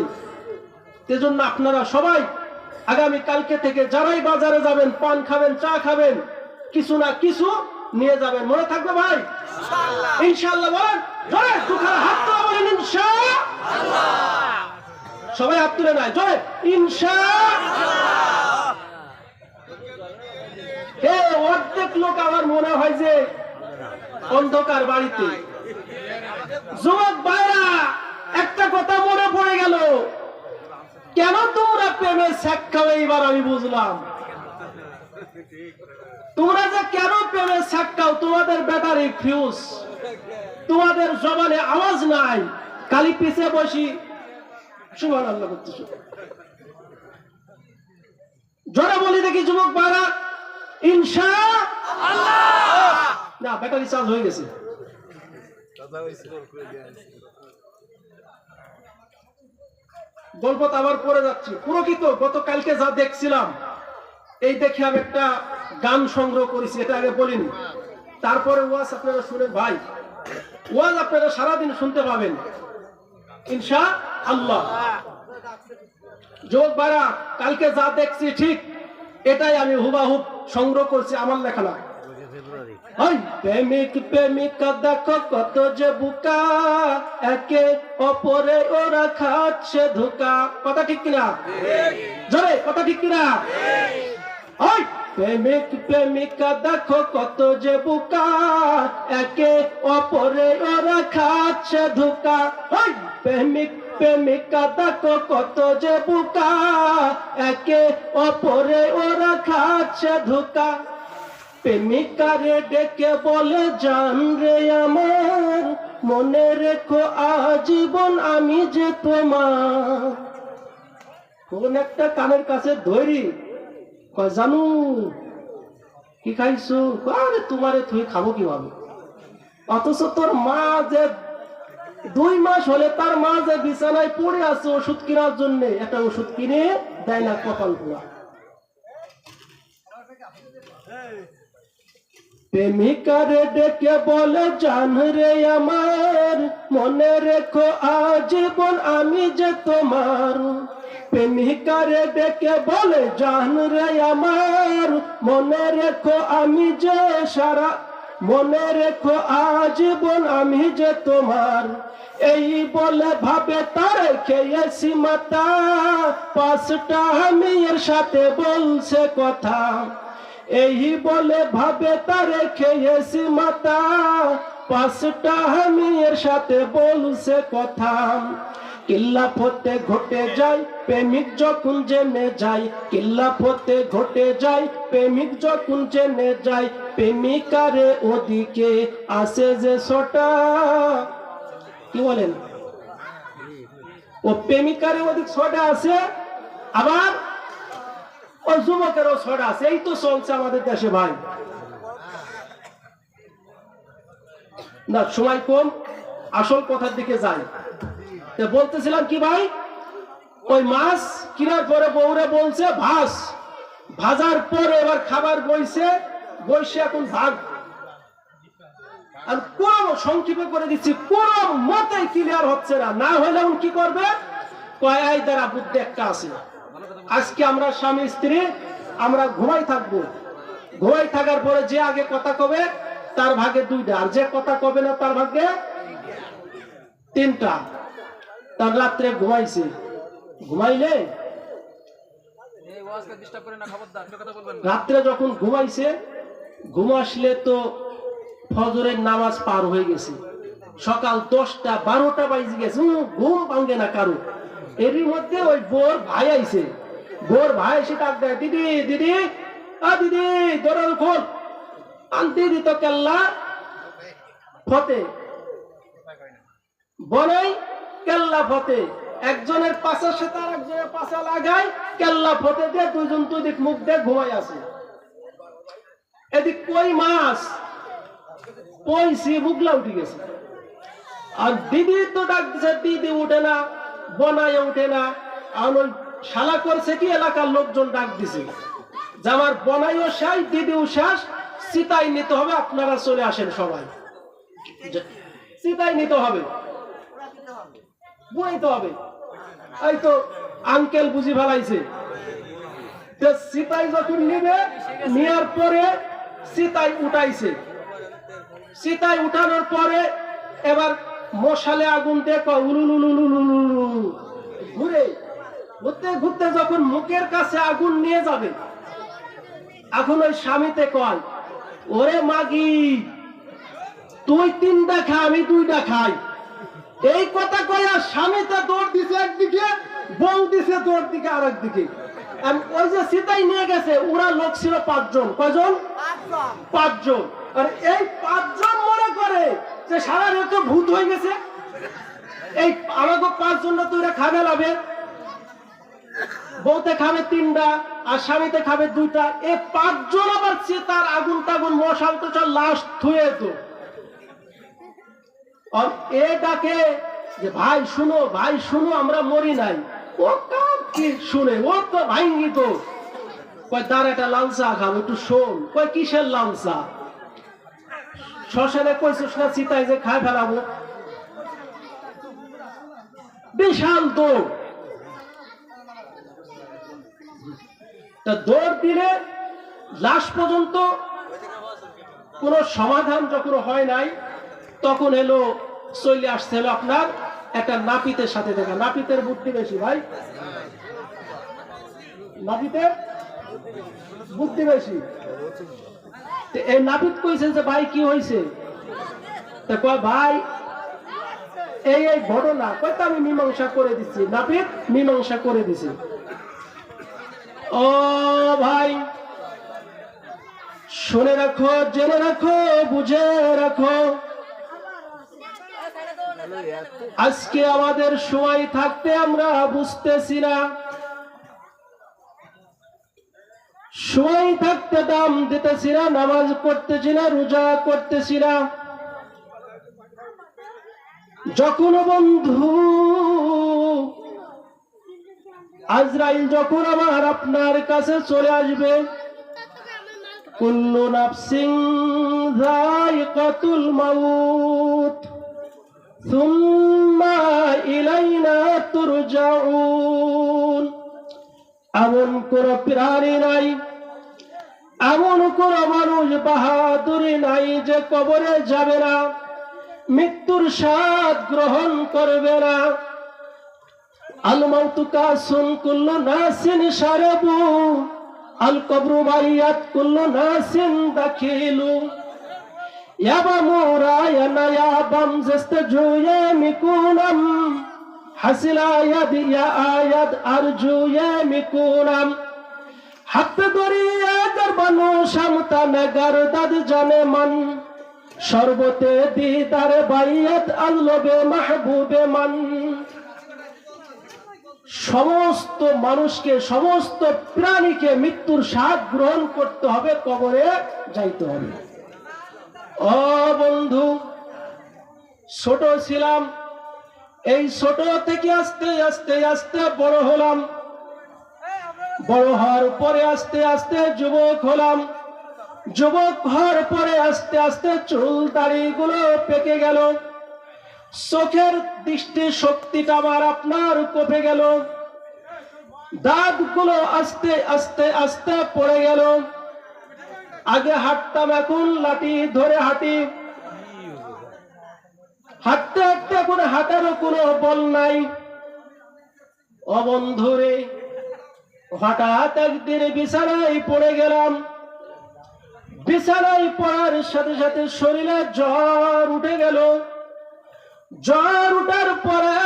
সেজন্য আপনারা সবাই আগামী কালকে থেকে যারাই বাজারে যাবেন, পান খাবেন, চা খাবেন, কিছু না কিছু নিয়ে যাবেন, মনে থাকবে ভাই? ইনশাআল্লাহ বলেন, জোরে দুখানা হাত তুলে বলেন ইনশাআল্লাহ। সবাই হাত তুলে নাই, জোরে ইনশাআল্লাহ। অর্ধেক লোক আমার মনে হয় যে অন্ধকার বাড়িতে। যুবক ভাইরা, একটা কথা মনে পড়ে গেল, কেন তোমরা প্রেমের ছ্যাক খাও এইবার আমি বুঝলাম। তোমরা যে কেন প্রেমের ছ্যাক খাও, তোমাদের ব্যাটারি ফিউজ, তোমাদের জবানে আওয়াজ নাই, খালি পিছে বসি সুবহানাল্লাহ করতেছ। জোরে বলি দেখি যুবক ভাইরা ইনশাআল্লাহ। না, ব্যাটারি চার্জ হয়ে গেছে। গল্প তো আবার পড়ে যাচ্ছি। প্রকৃত গতকালকে যা দেখছিলাম, এই দেখে আমি একটা গান সংগ্রহ করেছি, এটা আগে বলিনি। তারপরে ওয়াজ আপনারা শুনেন ভাই, ওয়াজ আপনারা সারাদিন শুনতে পাবেন ইনশাআল্লাহ। যুবক ভাইরা, কালকে যা দেখছি ঠিক এটাই আমি হুবাহুব সংগ্রহ করছি, আমার লেখা না। প্রেমিক প্রেমিকা দেখো কত যে বুকা, একে অপরে ওরা খাচ্ছে ধোঁকা। কথা ঠিক কিনা? জোরে কথা ঠিক কিনা? প্রেমিক প্রেমিকা দেখো কত যে বুকা, একে অপরে ওরা খাচ্ছে ধোঁকা। প্রেমিক প্রেমিকা দেখো কত যে বুকা, একে অপরে ওরা খাচ্ছে ধোঁকা। প্রেমিকারে ডেকে বলে জান রে আমার, মনে রেখো আজীবন আমি যে তোমার। কোন একটা কানের কাছে ধরি, কয় জানু কি খাইছো? আরে তোমারে তুই খাবো কিভাবে? অথচ তোর মা যে 2 মাস হলে তার মা যে বিছানায় পড়ে আছে ওষুধ কেনার জন্য, একটা ওষুধ কিনে দেয় না কপাল পোড়া। প্রেমিকারে ডেকে বলে জান রে আমার, মনে রেখো আজীবন আমি যে তোমার। প্রেমিকারে ডেকে বলে জান রে আমার, মনে রেখো আমি যে সারা, মনে রেখো আজীবন আমি যে তোমার। এই বলে ভাবে তার খেয়েছি মাতা, 5টা মেয়ের সাথে বলছে কথা। এই বলে ভাবে তারে খেয়েছি মাতা, 5টা মেয়ের সাথে বলছে কথা। কিল্লাফতে ঘটে যায় প্রেমিক যখন জেনে যায়, কিল্লাফতে ঘটে যায় প্রেমিক যখন জেনে যায়। প্রেমিকারে ওদিকে আসে যে ছোটা, কি বলেন, ও প্রেমিকারে ওদিক ছোটা আছে, আবার ও যুবকেরও ছোটা আছে। এই তো চলছে আমাদের দেশে ভাই। না সময় কম, আসল কথার দিকে যাই। বলতেছিলাম কি ভাই, ওই মাছ কিনার পরে বউরে বলছে ভাস, ভাজার পরে এবার খাবার বইছে, বইসে এখন ভাগ। আর কোন সংক্ষেপে করে দিচ্ছি, কোন মতে ক্লিয়ার হচ্ছে না, না হলে কি করবে, কয় দ্বারা বুদ্ধি একটা আছে। আজকে আমরা স্বামী স্ত্রী আমরা ঘুমাই থাকবো, ঘুমাই থাকার পরে যে আগে কথা কবে তার ভাগে 2টা, আর যে কথা কবে না তার ভাগে 3টা। তার রাত্রে ঘুমাইছে, ঘুমাইলে রাত্রে যখন ঘুমাইছে, ঘুম আসলে তো ফজরের নামাজ পার হয়ে গেছে, সকাল 10টা 12টা বাজে গেছে, ঘুম ভাঙে না কারো। এরই মধ্যে ওই বোর ভাই আইছে, বোর ভাই এসে ডাক দেয়, দিদি দিদি, দিদি দরজা খোল। আনতে দিত কেল্লা ফতে, বনাই কেল্লা ফতে, একজনের পাশার সাথে আর একজনের পাশা লাগায়, কেল্লা ফতে দিয়ে 2জন 2 দিক মুখ দিয়ে ঘুমাই আছে। এদিক কই মাছ কইছি বুকলা উঠে গেছে, আর দিদি তো ডাক দিছে, দিদি উঠে না, বনায় উঠে না। আর ওই শালা করছে কি, এলাকার লোকজন ডাক দিছে যে আমার বনাইও শেষ, দিদিও শেষ, চিতাই নিতে হবে, আপনারা চলে আসেন সবাই, চিতাই নিতে হবে, বুঝাইতে হবে। এই তো আঙ্কেল বুঝি ফেলাইছে, চিতাই যখন নিবে, নেওয়ার পরে চিতাই উঠাইছে, চিতাই উঠানোর পরে এবার মশালে আগুন দেখো ঘুরে ঘুরতে ঘুরতে যখন মুখের কাছে আগুন নিয়ে যাবে, এখন ওই স্বামীতে কয়, ওরে মাগি তুই 3টা খা, আমি 2টা খাই। এই কথা কয় আর স্বামীতে দৌড় দিছে একদিকে, বউ দিছে দৌড় দিকে আর একদিকে। ওই যে সীতাই নিয়ে গেছে, ওরা লোক ছিল 5 জন। কয়জন? 5 জন। আর এই 5 জন মনে করে যে সারা রাত ভূত হয়ে গেছে, এই আমাকে 5 জন তো এরা খাবে লাভে, বউতে খাবে 3টা আর স্বামীতে খাবে 2টা। এই 5 জন আবার তার আগুন টাগুন মশাল টোশাল লাশ থুয়ে তো, আর এ ডাকে যে ভাই শুনো, ভাই শুনো, আমরা মরি নাই। ও কি শুনে, ও তো ভাঙ্গি তো, কয় তার একটা লাল চা খাবো, একটু শোন। কয় কিসের লাল চা? শ্মশানে কইছিস না চিতাই যে খাই ফেলাবো। বিশাল দৌড়, তা দৌড় দিলে লাশ পর্যন্ত কোন সমাধান যখন হয় নাই, তখন এলো চলে আসতে হলো আপনার একটা নাপিতের সাথে দেখা। নাপিতের বুদ্ধি বেশি ভাই, নাপিতের বুদ্ধি বেশি। এই নাপিত কইছে যে ভাই কি হয়েছে? কয় ভাই এই এই ঘটনা, কয়টা আমি মীমাংসা করে দিচ্ছি। নাপিত মীমাংসা করে দিছি। ও ভাই শুনে রাখো, জেনে রাখো, বুঝে রাখো, আজকে আমাদের সময় থাকতে আমরা বুঝতেছি না, সময় থাকতে দাম দিতেছি না, নামাজ পড়তেছি না, রোজা করতেছি না। যখন বন্ধু আজরাইল যখন আমার আপনার কাছে চলে আসবে, কুল্লু নাফসিন যায়িকাতুল মাউত সুম্মা ইলাইনা তুরজাউন। এমন কোন প্রাণী নাই, এমন কোন মানুষ বাহাদুরি নাই যে কবরে যাবে না, মৃত্যুর স্বাদ গ্রহণ করবে না। আল মাউতু কাসুন কুল্লু নাসিন শারাবু, আল কবরু মাইয়াত কুল্লু নাসিন দাখিলু। ইয়াবা মুরায়ানা ইয়াবাম জাস্তাজুয়া মিকুনাম, হাসিলা ইয়াদ ইয়া আয়াদ আরজু ইয়া মিকুনাম। হাত দরিয়া গরবানো শামতা নগর দাদ জানে মন, শরবতে দিদার বাইয়াত আল্লবে মাহবুবে মন। সমস্ত মানুষকে, সমস্ত প্রাণীকে মৃত্যুর স্বাদ গ্রহণ করতে হবে, কবরে যাইতে হবে। ও বন্ধু, ছোট ছিলাম, এই ছোট থেকে আস্তে আস্তে আস্তে বড় হলাম, বড় হওয়ার পরে আস্তে আস্তে যুবক হলাম, যুবক হওয়ার পরে আস্তে আস্তে চুল দাড়িগুলো পেকে গেল, চোখের দৃষ্টি শক্তিটা আমার আপনার কমে গেল, দাঁতগুলো আস্তে আস্তে আস্তে পড়ে গেল। আগে হাঁটতাম, এখন লাঠি ধরে হাঁটি, হাঁটতে হাঁটতে এখন হাঁটারও কোনো বল নাই। ও বন্ধুরে, হঠাৎ একদিন বিছানায় পড়ে গেলাম, বিছানায় পড়ার সাথে সাথে শরীরে জ্বর উঠে গেল। জ্বর উঠার পরে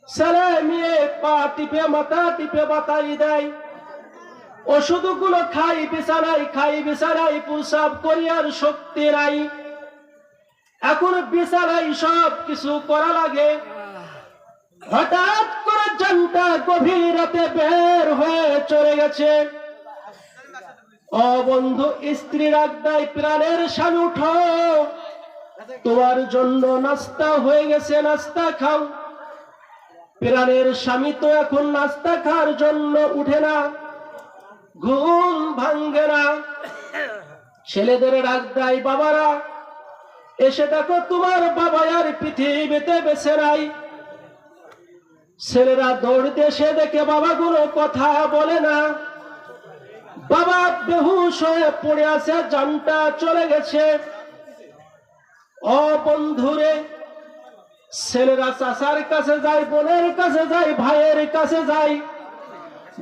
ছেলে মেয়ে পা টিপে মাথা টিপে বাতাই দেয়, ওষুধগুলো খাই বিছানায়, খাই বিছানায়, প্রসাব করি আর শক্তি নাই। এখন বিছানায় সব কিছু করা লাগে। হঠাৎ করে জানটা গভীর রাতে বের হয়ে চলে গেছে। ও বন্ধু, স্ত্রী রাগ দেয়, প্রাণের স্বামী উঠো, তোমার জন্য নাস্তা হয়ে গেছে, নাস্তা খাও। প্রাণের স্বামী তো এখন নাস্তা খাওয়ার জন্য উঠে না, ঘুম ভাঙ্গে না। ছেলেদের রাগ দেয়, বাবারা এসে দেখো তোমার বাবা আর পৃথিবীতে বেঁচে নাই। ছেলেরা দৌড় দেশে দেখে বাবাগুলো কথা বলে না, বাবা বেহুশ হয়ে পড়ে আছে, জানটা চলে গেছে। ও বন্ধুরে, ছেলেরা চাচার কাছে যায়, বোনের কাছে যায়, ভাইয়ের কাছে যায়,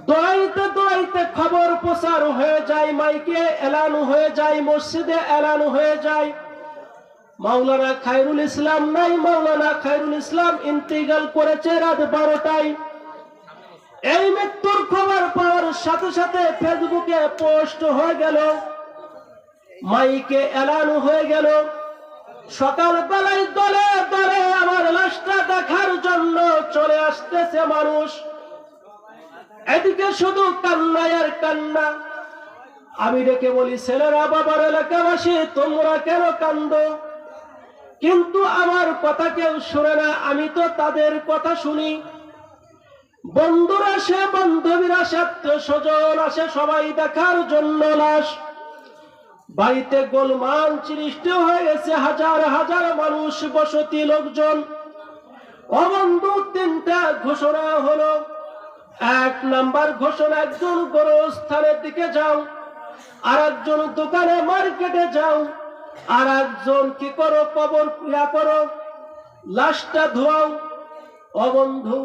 দৌড়াইতে দৌড়াইতে খবর প্রচার হয়ে যায়, মাইকে এলান হয়ে যায়, মসজিদে এলান হয়ে যায়, মাওলানা খায়রুল ইসলাম নাই, মাওলানা খায়রুল ইসলাম ইন্তেকাল করেছে রাত 12টায়। এই মৃত্যুর খবর পাওয়ার সাথে সাথে ফেসবুকে পোস্ট হয়ে গেল, মাইকে এলান হয়ে গেল। সকাল বেলায় দলে দলে আমার লাশটা দেখার জন্য চলে আসতেছে মানুষ। এদিকে শুধু কান্না আর কান্না। আমি ডেকে বলি, ছেলেরা, বাবার, এলাকাবাসী, তোমরা কেন কান্দো? কিন্তু আমার কথা কেউ শুনে না, আমি তো তাদের কথা শুনি। বন্ধুরা আসে, বান্ধবীরা আসে, আত্মীয় স্বজন আসে, সবাই দেখার জন্য লাশ। বাড়িতে গোলমাল সৃষ্টি হয়ে গেছে, হাজার হাজার মানুষ, বসতি, লোকজন। ও বন্ধু, 3টা ঘোষণা হলো। 1 নাম্বার ঘোষণা, একজন গোরস্থানের দিকে যাও, আর একজন দোকানে মার্কেটে যাও, আর একজন কি করো, কবর ক্রিয়া করো, লাশটা ধোয়াও। ও বন্ধু,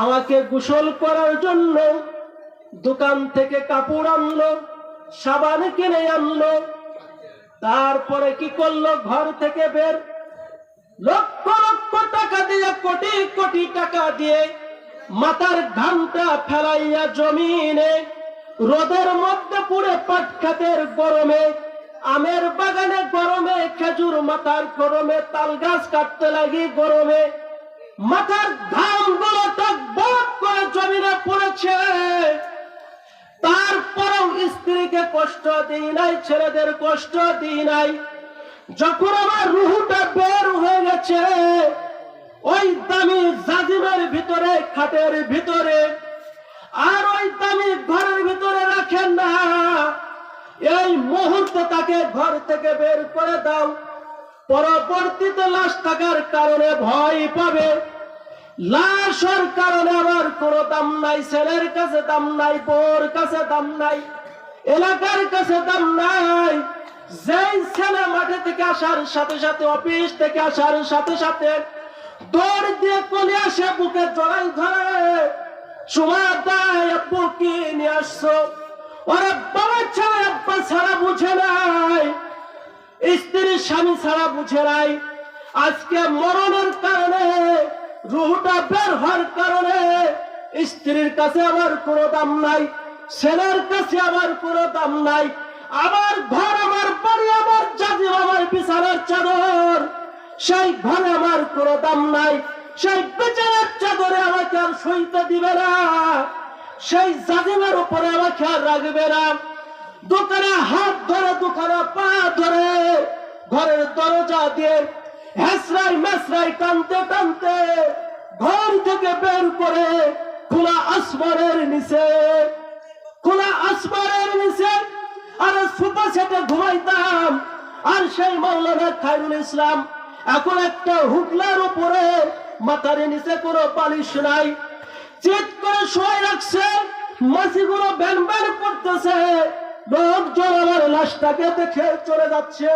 আমাকে গোসল করার জন্য দোকান থেকে কাপড় আনলো, সাবান কিনে আনলো। তারপরে কি করলো, ঘর থেকে বের লক্ষ লক্ষ টাকা দিয়ে, কোটি কোটি টাকা দিয়ে মাথার ঘামটা ফেলাইয়া জমিনে, রোদের মধ্যে পুড়ে, পাট খাতের গরমে, আমের বাগানে গরমে, খেজুর মাথার গরমে, তাল গাছ কাটতে লাগি গরমে, মাথার ঘাম গুলো টকবক করে জমিনে পড়েছে। তারপরেও স্ত্রীকে কষ্ট দিই নাই, ছেলেদের কষ্ট দিই নাই। যখন আমার রুহুটা বের হয়ে গেছে, ওই ওই দামি জাজিমের ভিতরে, খাটের ভিতরে, আর ওই দামি ঘরের ভিতরে রাখেন না। এই মুহূর্তে তাকে ঘর থেকে বের করে দাও। পরবর্তীতে লাশ থাকার কারণে ভয় পাবে। লাশের কারণে আমার কোনো দাম নাই, ছেলের কাছে দাম নাই, বউর কাছে দাম নাই, এলাকার কাছে দাম নাই। যেই ছেলে মাঠে থেকে আসার সাথে সাথে, অফিস থেকে আসার সাথে সাথে দৌড় দিয়ে চলে আসে, বুকে জড়াই ধরে, সময় দেয়, আব্বু কি নিয়ে আসছো? ওরা বাবা ছাড়া, আব্বা ছাড়া বুঝে নাই, স্ত্রীর স্বামী ছাড়া বুঝে নাই। আজকে মরণের কারণে, রুহটা বের হওয়ার কারণে স্ত্রীর কাছে আমার কোনো দাম নাই, ছেলের কাছে আমার কোনো দাম নাই। আমার ঘর, আমার বাড়ি, আমার জাজিম, আমার বিছানার চাদর, সেই ঘরে আমার কোনো দাম নাই। সেই বিছানার চাদরে আমাকে আর শুইতে দিবে না, সেই জাজিমের উপরে আমাকে আর রাখবে না। দোকানে হাত ধরে, দোকানে পা ধরে, ঘরের দরজা দিয়ে হেসরাই মেসরাই টানতে টানতে ঘর থেকে বের করে খোলা আসমানের নিচে, খোলা আসমানের নিচে আর সোফা সেটে ঘুমাইতাম। আর সেই মাওলানা খায়রুল ইসলাম এখন একটা হুগলার উপরে, মাথার নিচে কোনো পালিশ নাই, চিৎ করে শোয়াই রাখছে, মাছিগুলো ব্যান ব্যান করতেছে। লোকজন আমার লাশটাকে দেখে চলে যাচ্ছে,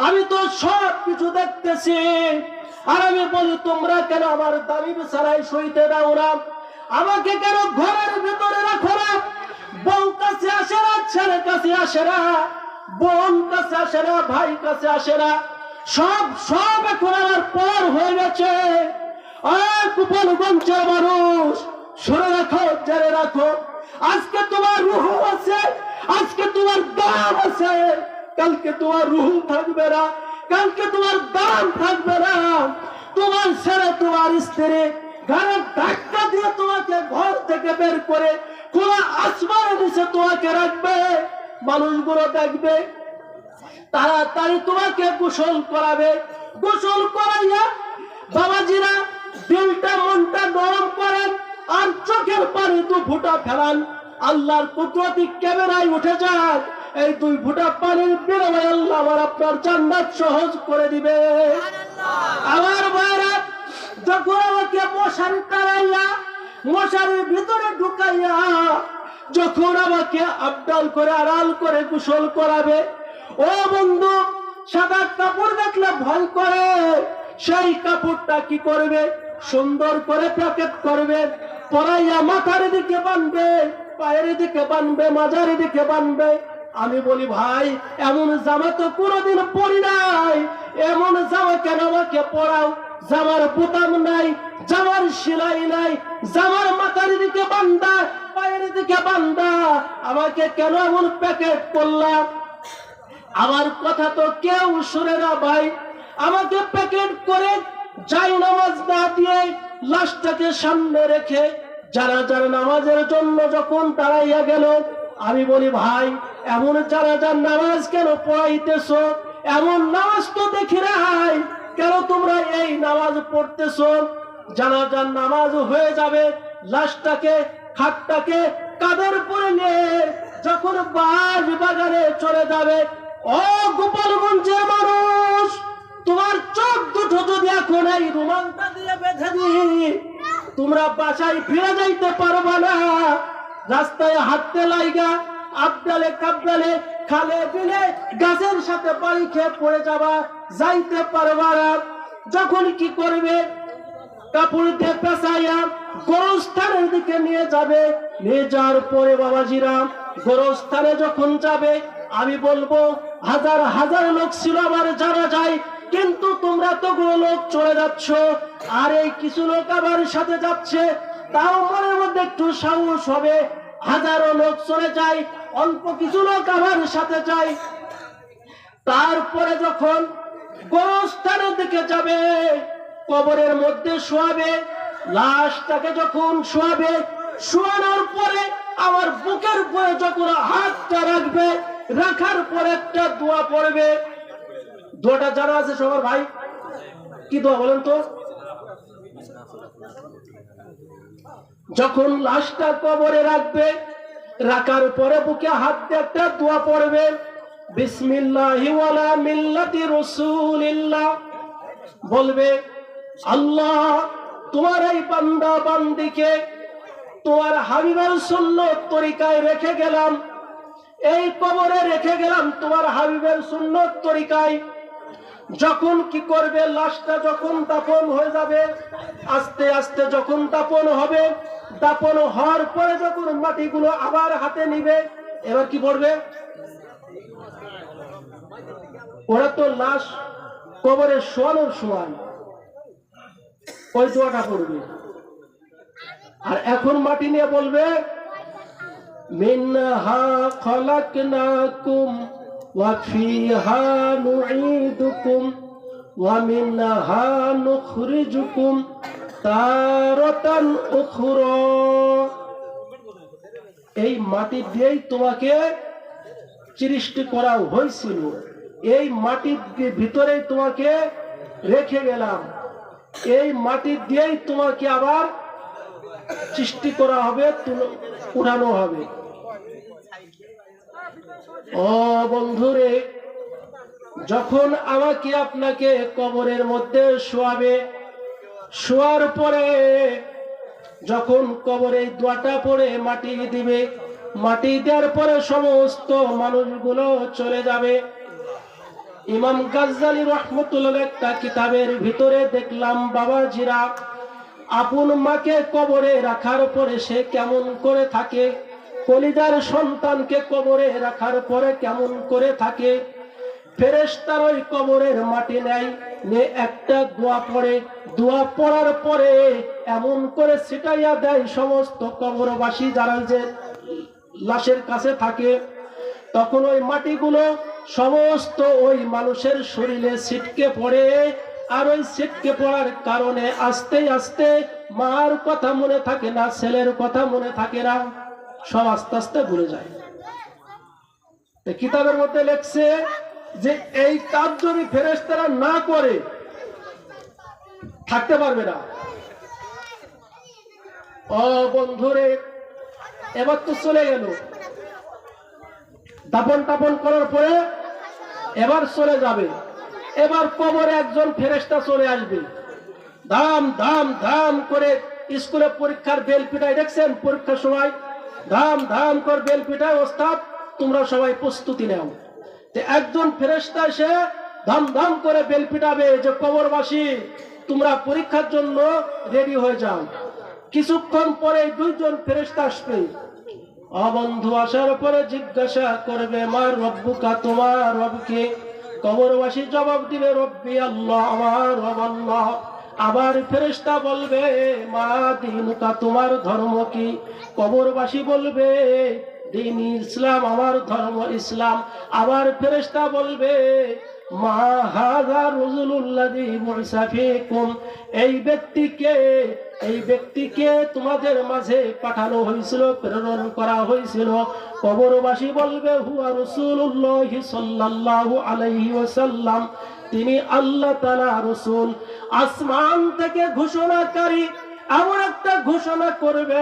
আমি তো সব কিছু দেখতেছি। আর আমি বলি, তোমরা কেন আমার দামি বিছানায় শুইতে দাও না? আমাকে কেন ঘরের ভিতরে রাখো না? বউ কাছে আসে না, ছেলে কাছে আসে না, বোন কাছে আসে না, ভাই কাছে আসে না, সব সব এখন আমার পর হয়ে গেছে। আর গোপালগঞ্জের মানুষ, শুনে রাখো, জেনে রাখো, আজকে তোমার রুহ আছে, আজকে তোমার দাম আছে, কালকে তোমার রুহ থাকবে না, কালকে তোমার দাম থাকবে না। তোমার ছেলে, তোমার স্ত্রী ঘরের ধাক্কা দিয়ে তোমাকে ঘর থেকে বের করে খোলা আসমানের নিচে তোমাকে রাখবে। মানুষগুলো দেখবে, তাড়াতাড়ি তোমাকে গোসল করাবে। গোসল করাইয়া বাবাজিরা দিলটা মনটা নরম করেন, আর চোখের পানি 2 ফোঁটা ফেলান। আল্লাহর কুদরতি ক্যামেরায় উঠে যান, এই 2 ফোঁটা পানির বিনিময়ে আল্লাহ আমার আপনার জান্নাত সহজ করে দিবে। আমার ভাইরা, যখন আমাকে মশারি টানাইয়া, মশারির ভিতরে ঢুকাইয়া, যখন আমাকে আবদাল করে, আড়াল করে গোসল করাবে, ও বন্ধু, সাদা কাপড় দেখলে ভয় করে। সেই কাপড়টা কি করবে? সুন্দর করে প্যাকেট করবে, পরাইয়া মাথার দিকে বানবে, পায়ের দিকে বানবে, মাজার দিকে বানবে। আমি বলি, ভাই, এমন জামা তো কোনোদিন পরি নাই, এমন জামা কেন আমাকে পরাও? জামার বোতাম নাই, জামার সেলাই নাই, জামার মাথার দিকে বান্দা, পায়ের দিকে বান্দা, আমাকে কেন এমন প্যাকেট করলাম? আমার কথা তো কেউ শুনে না ভাই। আমাকে প্যাকেট করে যাই নামাজ না দিয়ে লাশটাকে সামনে রেখে জানাজার নামাজের জন্য যখন দাঁড়াইয়া গেল, আমি বলি, ভাই, এমন জানাজার নামাজ কেন পড়াইতেছ? এমন নামাজ তো দেখি নাই, কেন তোমরা এই নামাজ পড়তেছ? জানাজার নামাজ হয়ে যাবে, লাশটাকে, খাটটাকে কাঁধের উপরে নিয়ে যখন বাজ বাগানে চলে যাবে, ও গোপালগঞ্জের মানুষ, তোমার চোখ দুটো যদি এখন এই রুমালটা দিয়ে বেঁধে দিই, তোমরা বাসায় ফিরে যাইতে পারবা না। রাস্তায় হাঁটতে লাইগা আবদালে কাবদালে, খালে বিলে, গাছের সাথে বাড়ি খেয়ে পড়ে যাবা, যাইতে পারবা না। যখন কি করবে? কাপড় দিয়ে পেঁচাইয়া গোরস্থানের দিকে নিয়ে যাবে। নিয়ে যাওয়ার পরে বাবাজিরা, গোরস্থানে যখন যাবে, আমি বলবো, হাজার হাজার লোক ছিল আমার জানা যায়, কিন্তু তোমরা তো লোক চলে যাচ্ছ, আর এই কিছু লোক আমার সাথে যাচ্ছে, তাও মনের মধ্যে একটু সাহস হবে। হাজারো লোক চলে যায়, অল্প কিছু লোক আমার সাথে যায়। তারপরে যখন গোরস্থানের দিকে যাবে, কবরের মধ্যে শোয়াবে, লাশটাকে যখন শোয়াবে, শোয়ানোর পরে আমার বুকের উপরে যখন হাতটা রাখবে, রাখার পরে একটা দোয়া পড়বে। দোয়াটা জানা আছে সবার ভাই? কি দোয়া বলেন তো? যখন লাশটা কবরে রাখবে, রাখার পরে বুকে হাত দিয়ে একটা দোয়া পড়বে, বিসমিল্লাহি ওয়ালা মিল্লাতি রাসূলিল্লাহ, বলবে আল্লাহ তোমার এই বান্দা বান্দিকে তোমার হাবিবের সুন্নত তরিকায় রেখে গেলাম, এই কবরে রেখে গেলাম তোমার হাবিবের সুন্নত তরিকায়। যখন কি করবে, লাশটা যখন দাফন হয়ে যাবে, আস্তে আস্তে যখন দাফন হবে, দাফন হওয়ার পরে যখন মাটিগুলো আবার হাতে নিবে, এবার কি পড়বে, ওরা তো লাশ কবরে শোয়ানোর সময় ওই দোয়াটা পড়বে। আর এখন মাটি নিয়ে বলবে মিনহা খলাকনাকুম ওয়া ফিহা নুঈদুকুম ওয়া মিনহা নুখরিজুকুম তারাতান উখরা। এই মাটি দিয়েই তোমাকে সৃষ্টি করা হয়েছিল, এই মাটির ভিতরে তোমাকে রেখে গেলাম, এই মাটি দিয়েই তোমাকে আবার সৃষ্টি করা হবে, উঠানো হবে। ও বন্ধুরে, যখন আমাকে আপনাকে কবরের মধ্যে শোয়াবে, শোয়ার পরে যখন কবরে দোয়াটা পড়ে মাটি দিবে, মাটি দেওয়ার পরে সমস্ত মানুষগুলো চলে যাবে। ইমাম গাজ্জালী রাহমাতুল্লাহ একটা কিতাবের ভিতরে দেখলাম বাবাজিরা আপন মাকে কবরে রাখার পরে সে কেমন করে থাকে, কলিজার সন্তানকে কবরে রাখার পরে কেমন করে থাকে। ফেরেশতারা ওই কবরের মাটি নেয়, নিয়ে একটা দোয়া পড়ে, দোয়া পড়ার পরে এমন করে ছিটাইয়া দেয় সমস্ত কবরবাসী যারা যে লাশের কাছে থাকে। তখন ওই মাটিগুলো সমস্ত ওই মানুষের শরীরে ছিটকে পড়ে, আর ওই ছিটকে পড়ার কারণে আস্তে আস্তে মার কথা মনে থাকে না, ছেলের কথা মনে থাকে না, সব আস্তে আস্তে ভুলে যায়। কিতাবের মধ্যে লেখছে যে এই কাজ যদি ফেরেশতারা না করে থাকতে পারবে না। ও বন্ধুরে, এবার তো চলে গেল, দাপন টাপন করার পরে এবার চলে যাবে। এবার কবরে একজন ফেরেশতা চলে আসবে, ধাম ধাম ধাম করে স্কুলে পরীক্ষার বেল পিটায়, দেখছেন পরীক্ষার সময় ধাম ধাম করে বেল পিটায়, ওস্তাদ তোমরা সবাই প্রস্তুতি নাও। একজন ফেরেশতা এসে ধাম ধাম করে বেল পিটাবে যে কবরবাসী তোমরা পরীক্ষার জন্য রেডি হয়ে যাও। কিছুক্ষণ পরে দুইজন ফেরেশতা আসবে, বন্ধু আসার পরে জিজ্ঞাসা করবে মার রব্বুকা, তোমার রবকে। কবরবাসী জবাব দিবে রব্বি আল্লাহ, আমার রব আল্লাহ। আবার ফেরেশতা বলবে মা দীনুকা, তোমার ধর্ম কি? কবরবাসী বলবে দ্বীন ইসলাম, আমার ধর্ম ইসলাম। আবার ফেরেশতা বলবে মা হাযা রাজুলুল্লাযী বুইসা ফীকুম, এই ব্যক্তিকে তোমাদের মাঝে পাঠানো হয়েছিল, প্রেরণ করা হয়েছিল। কবরবাসী বলবে হুয়া রাসূলুল্লাহ সাল্লাল্লাহু আলাইহি ওয়াসাল্লাম, তিনি আল্লাহ তাআলা রাসূল। আসমান থেকে ঘোষণাকারী এমন একটা ঘোষণা করবে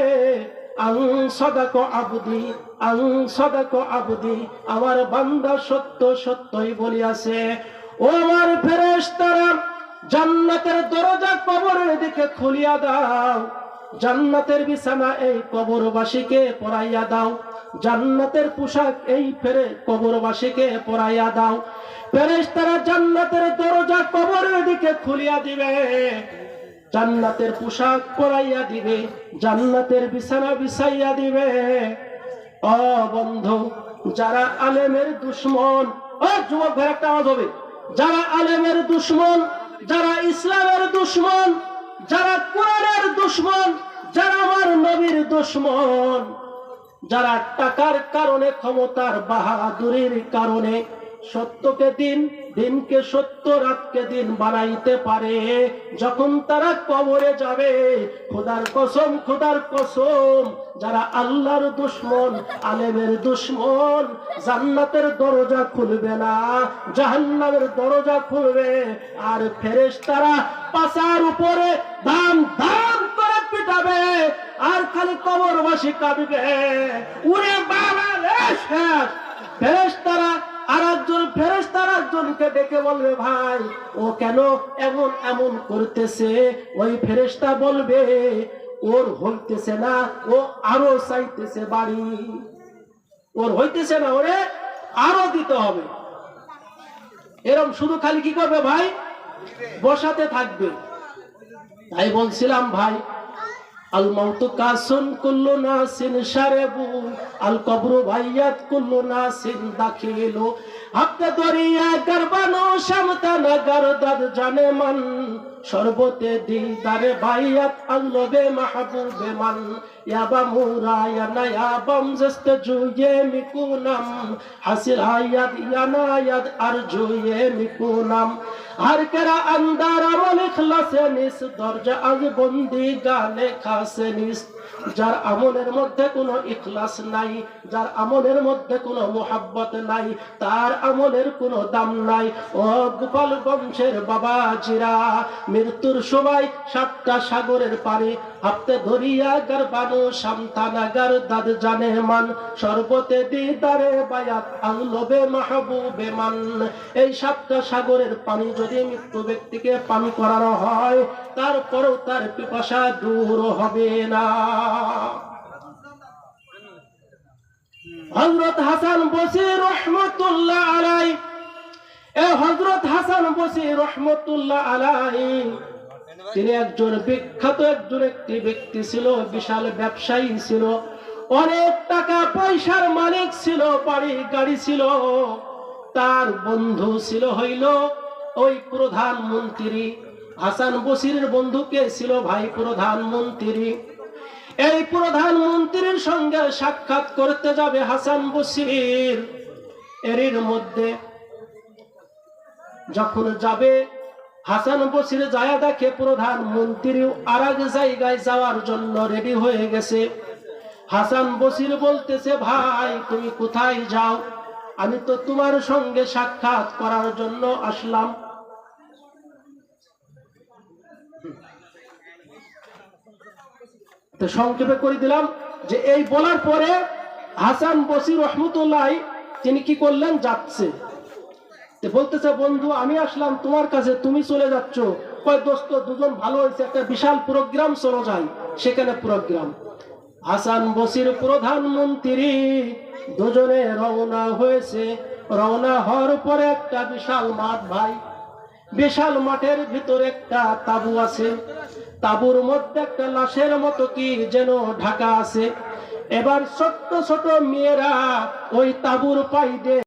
আন সাদাকা আবদি, আন সাদাকা আবদি, আমার বান্দা সত্য সত্যই বলিয়াছে। ও আমার ফেরেশতারা, জান্নাতের দরজা কবরের দিকে খুলিয়া দাও, জান্নাতের বিছানা এই কবরবাসীকে পরাইয়া দাও, জান্নাতের পোশাক এই কবরবাসীকে পরাইয়া দাও। ফেরেশতারা জান্নাতের দরজা কবরের দিকে খুলিয়া দিবে, জান্নাতের পোশাক পরাইয়া দিবে, জান্নাতের বিছানা বিছাইয়া দিবে। ও বন্ধু, যারা আলেমের দুশমন, ও যুবক ভাই একটা আওয়াজ হবে, যারা আলেমের দুশমন, যারা ইসলামের দুশমন, যারা কোরআনের দুশমন, যারা আমার নবীর দুশমন, যারা টাকার কারণে, ক্ষমতার বাহাদুরির কারণে সত্যকে দিন, দিনকে সত্য, রাতকে দিন বানাইতে পারে, যখন তারা কবরে যাবে, খোদার কসম, খোদার কসম, যারা আল্লাহর দুশমন, আলেমের দুশমন, জান্নাতের দরজা খুলবে না, জাহান্নামের দরজা খুলবে। আর ফেরেশতারা পাছার উপরে ধাম ধাম খালি কবরবাসী কাঁদবে, ওরে বাবা রে শেষ। ফেরেশতারা আরেকজন ফেরেশতার একজনকে ডেকে বলবে, ভাই ও কেন এমন এমন করতেছে? ওই ফেরেশতা বলবে, ওর হইতেছে না, ও আরো চাইতেছে বাড়ি, ওর হইতেছে না, ওরে আরো দিতে হবে। এরকম শুধু খালি কি করবে ভাই? বসাতে থাকবে। তাই বলছিলাম ভাই, আল মাউতু কাসুন কুল্লু নাসিন শারাবু আল কবরু ভাইয়াত কুল্লু নাসিন দাখিলু। আপনি দরিয়া গরবানো শামতানা গরদাদ জানে মান, শরবতে দিদারে ভাইয়াত আল্লবে মাহবুবে মান। ইয়াবা মুরায়ানা ইয়াবাম জস্ত জুয়ে মিকুনাম, হাসিল আয়াত ইয়ানায়াত আরজুয়ে মিকুনাম। हर करा अंदर अमल इखलास निस दर्जा आज बंदी गाने खासे निस। যার আমলের মধ্যে কোনো ইখলাস নাই, যার আমলের মধ্যে কোনো মোহাব্বত নাই, তার আমলের কোনো দাম নাই। ও গোপাল বংশের বাবাজিরা, মৃত্যুর সময় 7টা সাগরের পারে হাতে ধরিয়া গরবানো শামতানাগার দাদ জানে মান, শরবতে দিদারে বায়াত আল্লবে মাহবুবে মান। এই 7টা সাগরের পানি যদি মৃত্যু ব্যক্তিকে পান করানো হয়, তারপরেও তার পিপাসা দূর হবে না। হযরত হাসান বসরি রাহমাতুল্লাহ আলাইহি, হযরত হাসান বসরি রাহমাতুল্লাহ আলাইহি তিনি একজন বিখ্যাত একটি ব্যক্তি ছিল, বিশাল ব্যবসায়ী ছিল, অনেক টাকা পয়সার মালিক ছিল, বাড়ি গাড়ি ছিল। তার বন্ধু ছিল হইল ওই প্রধানমন্ত্রী। হাসান বসরির বন্ধু কে ছিল? ভাই প্রধানমন্ত্রী। এই প্রধানমন্ত্রীর সঙ্গে সাক্ষাৎ করতে যাবে হাসান বসরির। এর মধ্যে যখন যাবে, হাসান বসরি যায় দেখে প্রধানমন্ত্রী আরেক জায়গায় যাওয়ার জন্য রেডি হয়ে গেছে। হাসান বসরি বলতেছে, ভাই তুমি কোথায় যাও? আমি তো তোমার সঙ্গে সাক্ষাৎ করার জন্য আসলাম। তো সংক্ষেপে করে দিলাম যে এই বলার পরে হাসান বসরি রহমতুল্লাহ তিনি কি করলেন? যাচ্ছে। বলতেছে, বন্ধু আমি আসলাম তোমার কাছে, তুমি চলে যাচ্ছ। কয় দোস্ত, দুজন ভালো হয়েছে, একটা বিশাল প্রোগ্রাম চলে যায়, সেখানে প্রোগ্রাম। হাসান বসরির প্রধানমন্ত্রী দুজনে রওনা হয়েছে। রওনা হওয়ার পরে একটা বিশাল মাঠ, ভাই বিশাল মাঠের ভিতরে একটা তাবু আছে। তাবুর মধ্যে একটা লাশের মতো কি যেন ঢাকা আছে। এবার ছোট্ট ছোট মেয়েরা ওই তাবুর পাইডে